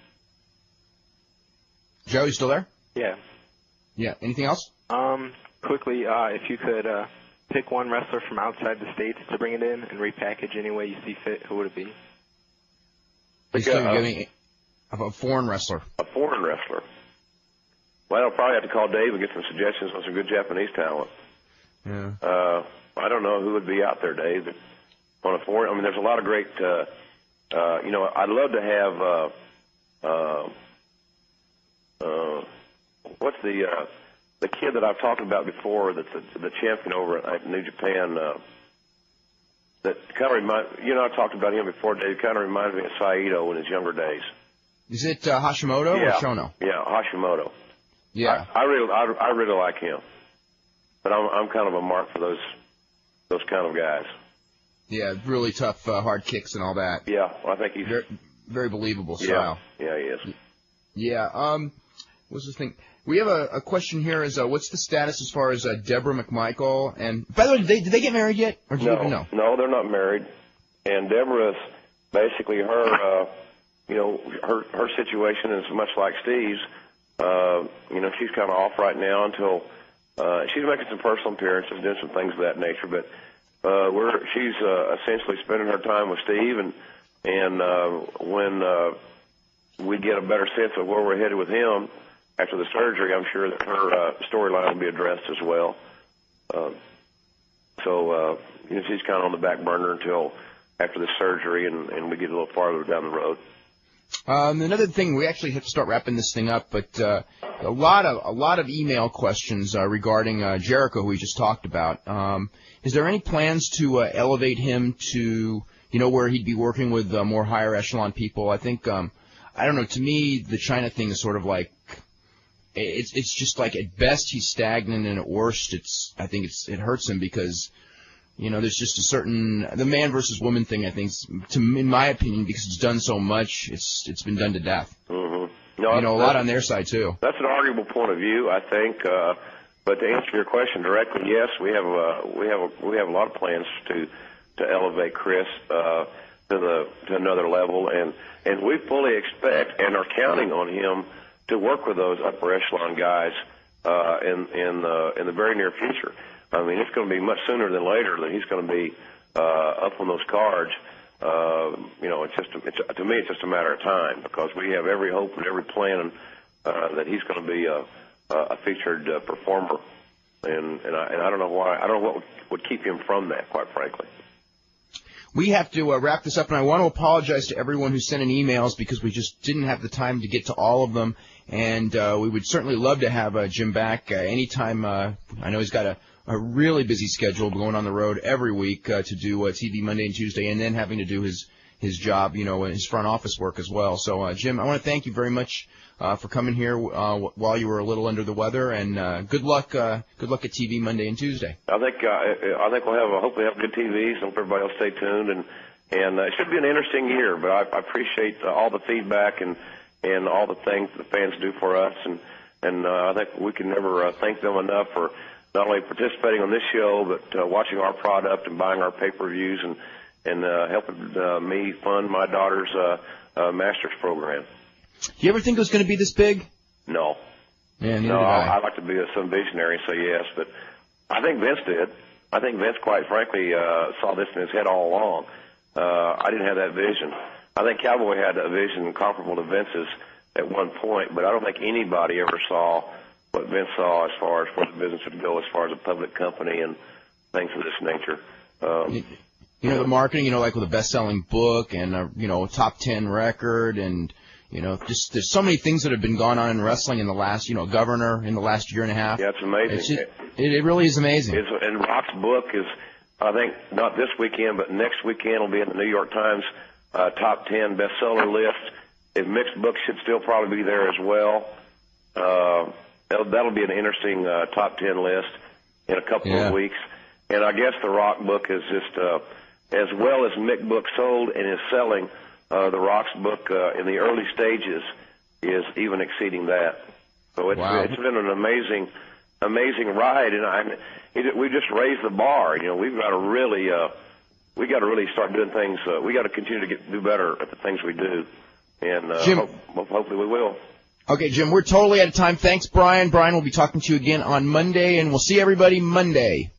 Joe, you still there? Yeah. Yeah. Anything else? Quickly, if you could pick one wrestler from outside the states to bring it in and repackage any way you see fit, who would it be? He's giving a foreign wrestler. A foreign wrestler. Well, I'll probably have to call Dave and get some suggestions on some good Japanese talent. Yeah. I don't know who would be out there, Dave. On a foreign, I mean, there's a lot of great. I'd love to have. What's the kid that I've talked about before? That's the champion over at New Japan. That kind of I talked about him before, Dave. Kind of reminded me of Saito in his younger days. Is it Hashimoto or Shono? Yeah, Hashimoto. Yeah. I really like him. But I'm kind of a mark for those kind of guys. Yeah, really tough, hard kicks and all that. Yeah, well, I think he's very believable style. Yeah, he is. Yeah. What's this thing? We have a question here. Is what's the status as far as Deborah McMichael? And by the way, did they get married yet, or do you even know? No, they're not married. And Deborah's basically her situation is much like Steve's. She's kind of off right now until. She's making some personal appearances, doing some things of that nature, but she's essentially spending her time with Steve, and when we get a better sense of where we're headed with him after the surgery, I'm sure that her storyline will be addressed as well. She's kind of on the back burner until after the surgery, and we get a little farther down the road. Another thing, we actually have to start wrapping this thing up, but a lot of email questions regarding Jericho, who we just talked about. Is there any plans to elevate him to where he'd be working with more higher echelon people. I think, I don't know, to me, the China thing is sort of like, it's just like at best he's stagnant and at worst I think it hurts him because, there's just a certain, the man versus woman thing, I think, in my opinion, because it's done so much, it's been done to death. Mm-hmm. No, a lot on their side too. That's an arguable point of view, I think. But to answer your question directly, yes, we have a lot of plans to elevate Chris to another level, and we fully expect and are counting on him to work with those upper echelon guys in the very near future. I mean, it's going to be much sooner than later that he's going to be up on those cards. To me, it's just a matter of time because we have every hope and every plan that he's going to be a featured performer, and I don't know why. I don't know what would keep him from that, quite frankly. We have to wrap this up, and I want to apologize to everyone who sent in emails because we just didn't have the time to get to all of them, and we would certainly love to have Jim back anytime. I know he's got a really busy schedule going on the road every week to do TV Monday and Tuesday, and then having to do his job, his front office work as well. So, Jim, I want to thank you very much for coming here while you were a little under the weather, and good luck at TV Monday and Tuesday. I think we'll hopefully have good TVs. I hope everybody will stay tuned, and it should be an interesting year. But I appreciate all the feedback and all the things the fans do for us, and I think we can never thank them enough for not only participating on this show, but watching our product and buying our pay-per-views and helping me fund my daughter's master's program. Do you ever think it was going to be this big? No. Yeah, no, I'd like to be some visionary and say yes, but I think Vince did. I think Vince, quite frankly, saw this in his head all along. I didn't have that vision. I think Cowboy had a vision comparable to Vince's at one point, but I don't think anybody ever saw what Vince saw as far as where the business would go as far as a public company and things of this nature. The marketing, like with a best-selling book and a top 10 record and just there's so many things that have been going on in wrestling in the last, governor in the last year and a half. Yeah, it's amazing. It really is amazing. And Rock's book is, I think, not this weekend, but next weekend will be in the New York Times top 10 bestseller list. If Mick's book should still probably be there as well. That'll be an interesting top 10 list in a couple of weeks. And I guess the Rock book is just, as well as Mick book sold and is selling, the Rock's book in the early stages is even exceeding that. So it's been an amazing ride, and we just raised the bar. We've got to really start doing things. We got to continue to do better at the things we do, and Jim, hopefully we will. Okay, Jim, we're totally out of time. Thanks, Brian. Brian will be talking to you again on Monday, and we'll see everybody Monday.